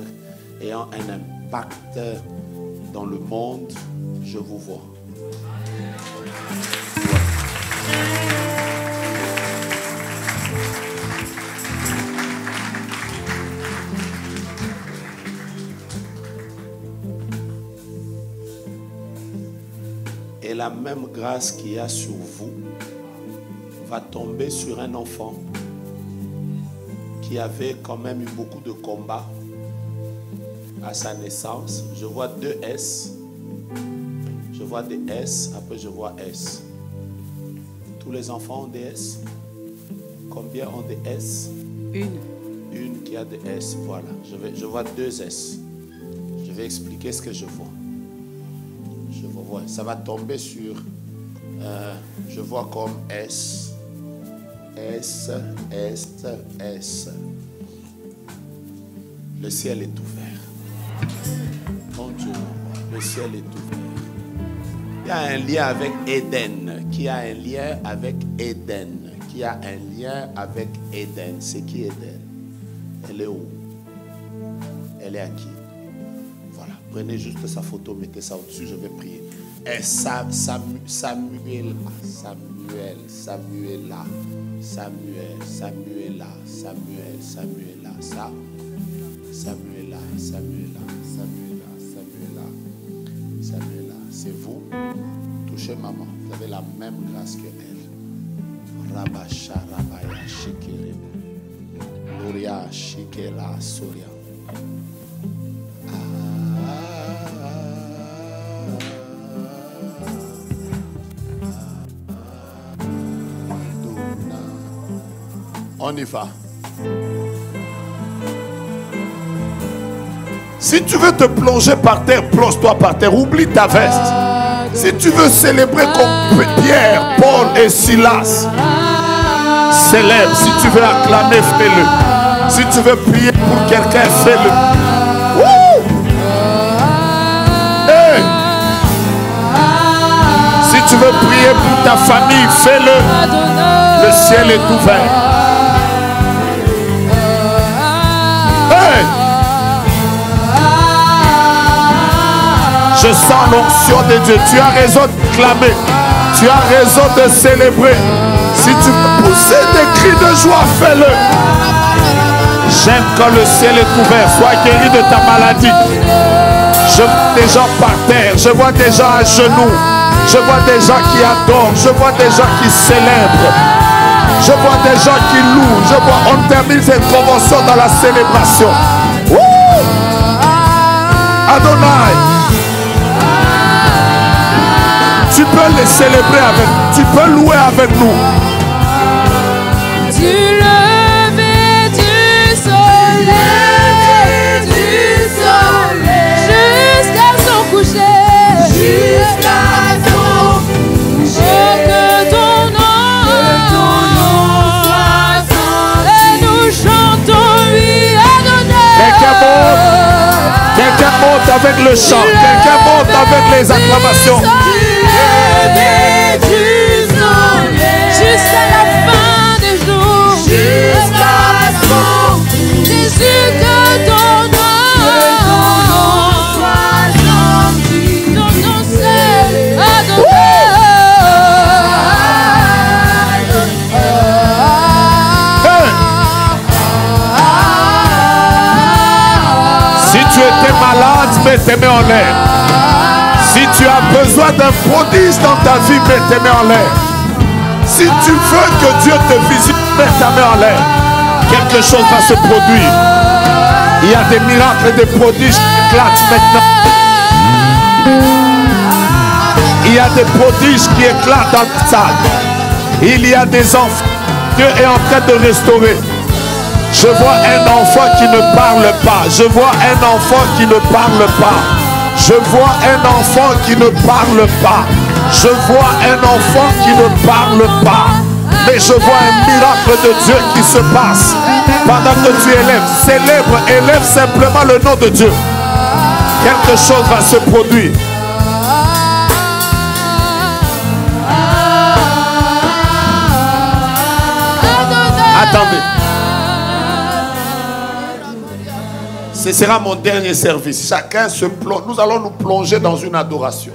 ayant un impact dans le monde, je vous vois. Et la même grâce qu'il y a sur vous va tomber sur un enfant qui avait quand même eu beaucoup de combats à sa naissance. Je vois 2 S. Je vois des S, après je vois S. Tous les enfants ont des S. Combien ont des S? Une qui a des S, voilà. Je vois 2 S. Je vais expliquer ce que je vois. Je vois, ça va tomber sur, je vois comme S, S, S, S. Le ciel est ouvert. Mon Dieu, le ciel est ouvert. Il y a un lien avec Éden. Qui a un lien avec Éden? Qui a un lien avec Éden? C'est qui Éden? Elle est où? Elle est à qui? Voilà, prenez juste sa photo, mettez ça au-dessus, je vais prier. Et Samuel, Samuel, Samuel, Samuela, Samuel, Samuela, Samuel, Samuela, ça, Samuela, Samuela, Samuela, Samuela, Samuela, c'est vous. Touchez maman, vous avez la même grâce que elle. Rabasha, Rabaya, Shikere, Loria, Shikela, Soria. On y va. Si tu veux te plonger par terre, plonge-toi par terre. Oublie ta veste. Si tu veux célébrer comme Pierre, Paul et Silas, célèbre. Si tu veux acclamer, fais-le. Si tu veux prier pour quelqu'un, fais-le. tu veux prier pour ta famille, fais-le. Le ciel est ouvert. Hey! Je sens l'onction de Dieu. Tu as raison de clamer. Tu as raison de célébrer. Si tu veux pousser des cris de joie, fais-le. J'aime quand le ciel est ouvert. Sois guéri de ta maladie. Je vois des gens par terre. Je vois des gens à genoux. Je vois des gens qui adorent. Je vois des gens qui célèbrent. Je vois des gens qui louent. Je vois, on termine cette convention dans la célébration. Wouh! Adonai. Tu peux les célébrer avec nous. Tu peux louer avec nous. Du lever du soleil, jusqu'à son coucher, que ton nom soit saint. Et nous chantons lui Adonai. Quelqu'un monte avec le chant. Quelqu'un monte avec les acclamations. Jusqu'à la fin des jours, Jésus, que ton nom soit sanctifié. Ton nom c'est Adonai. Si tu étais malade, mets tes mains en l'air. Si tu as besoin d'un prodige dans ta vie, mets tes mains en l'air. Si tu veux que Dieu te visite, mets ta main en l'air. Quelque chose va se produire. Il y a des miracles et des prodiges qui éclatent maintenant. Il y a des prodiges qui éclatent dans la salle. Il y a des enfants. Dieu est en train de restaurer. Je vois un enfant qui ne parle pas. Je vois un enfant qui ne parle pas. Je vois un enfant qui ne parle pas. Je vois un enfant qui ne parle pas. Mais je vois un miracle de Dieu qui se passe. Pendant que tu élèves, célèbre, élève simplement le nom de Dieu. Quelque chose va se produire. Attendez. Ce sera mon dernier service. Chacun se plonge. Nous allons nous plonger dans une adoration.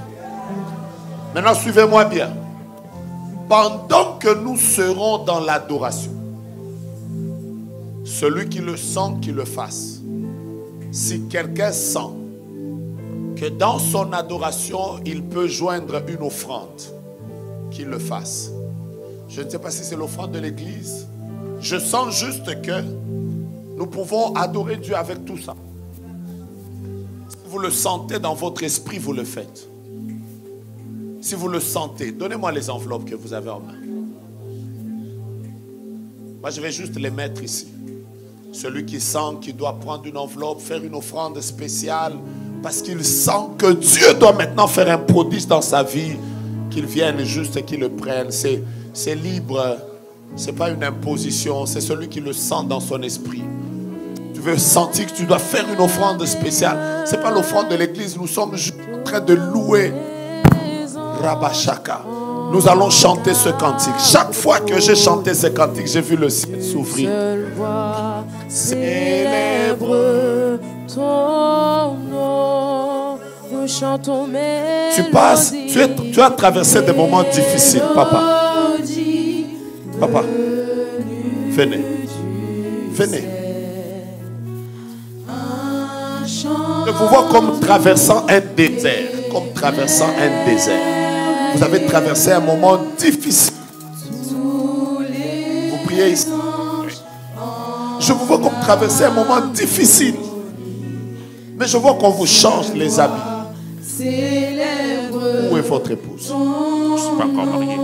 Maintenant, suivez-moi bien. Pendant que nous serons dans l'adoration, celui qui le sent, qu'il le fasse. Si quelqu'un sent que dans son adoration, il peut joindre une offrande, qu'il le fasse. Je ne sais pas si c'est l'offrande de l'église. Je sens juste que nous pouvons adorer Dieu avec tout ça. Si vous le sentez dans votre esprit, vous le faites. Si vous le sentez, donnez-moi les enveloppes que vous avez en main. Moi, je vais juste les mettre ici. Celui qui sent qu'il doit prendre une enveloppe, faire une offrande spéciale, parce qu'il sent que Dieu doit maintenant faire un prodige dans sa vie, qu'il vienne juste et qu'il le prenne. C'est libre, ce n'est pas une imposition, c'est celui qui le sent dans son esprit. Tu veux sentir que tu dois faire une offrande spéciale. Ce n'est pas l'offrande de l'église, nous sommes juste en train de louer Rabashaka. Nous allons chanter ce cantique. Chaque fois que j'ai chanté ce cantique, j'ai vu le ciel s'ouvrir. Célèbre ton nom, nous chantons mes Tu passes, tu as traversé des moments difficiles, papa. Papa, venez. Venez. Je vous vois comme traversant un désert. Comme traversant un désert. Vous avez traversé un moment difficile. Vous priez ici. Je vous vois comme traverser un moment difficile. Mais je vois qu'on vous change les habits. Où est votre épouse? Je ne suis pas encore marié.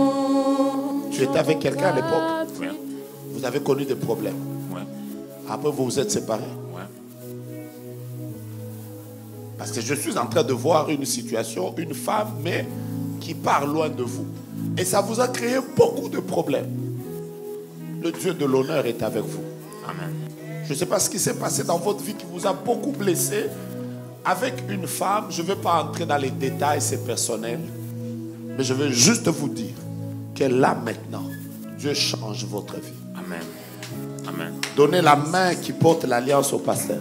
Tu étais avec quelqu'un à l'époque? Oui. Vous avez connu des problèmes? Oui. Après, vous vous êtes séparés? Oui. Parce que je suis en train de voir une situation, une femme, mais qui part loin de vous. Et ça vous a créé beaucoup de problèmes. Le Dieu de l'honneur est avec vous. Amen. Je ne sais pas ce qui s'est passé dans votre vie qui vous a beaucoup blessé. Avec une femme, je ne vais pas entrer dans les détails, c'est personnel. Mais je veux juste vous dire que là maintenant, Dieu change votre vie. Amen. Amen. Donnez la main qui porte l'alliance au pasteur.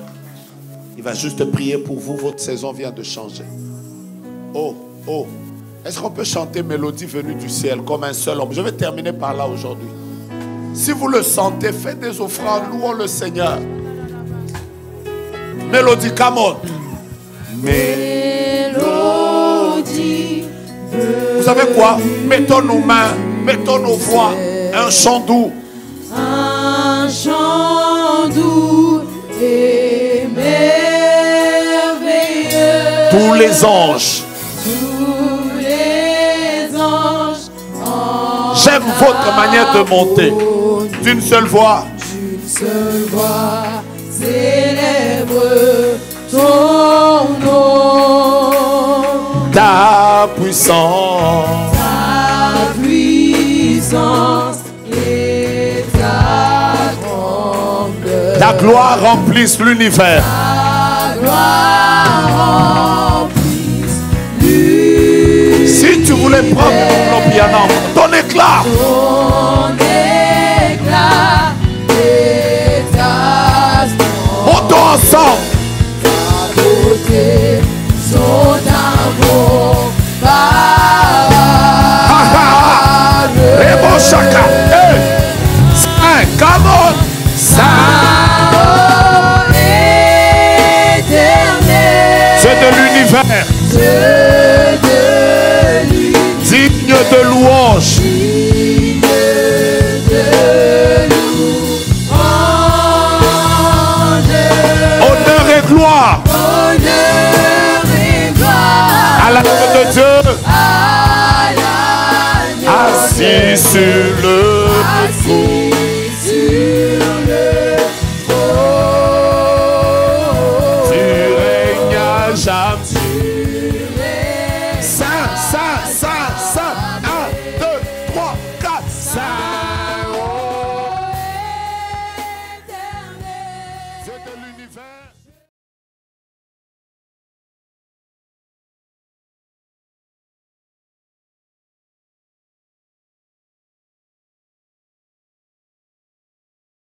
Il va juste prier pour vous. Votre saison vient de changer. Oh, oh. Est-ce qu'on peut chanter Mélodie venue du ciel comme un seul homme? Je vais terminer par là aujourd'hui. Si vous le sentez, faites des offrandes, louons le Seigneur. Mélodie, come on. Mélodie. Vous savez quoi? Mettons nos mains, mettons nos voix. Un chant doux. Un chant doux et merveilleux. Tous les anges. Tous les anges. J'aime votre manière de monter. D'une seule voix. D'une seule voix célèbre ton nom. Ta puissance. Ta puissance et ta grandeur. Ta gloire remplisse l'univers. Ta gloire remplisse l'univers. Si tu voulais prendre ton piano, ton éclat. Ton éclat et ta splendeur. Montons ensemble. Ta beauté sont incomparables. Et bon chacun. Saint, come on. Saint éternel. C'est de l'univers. Dieu de l'univers. Digne de louange. Digne de louange. Honneur et gloire. Honneur et gloire. À l'âme de Dieu. À l'âme Assis sur le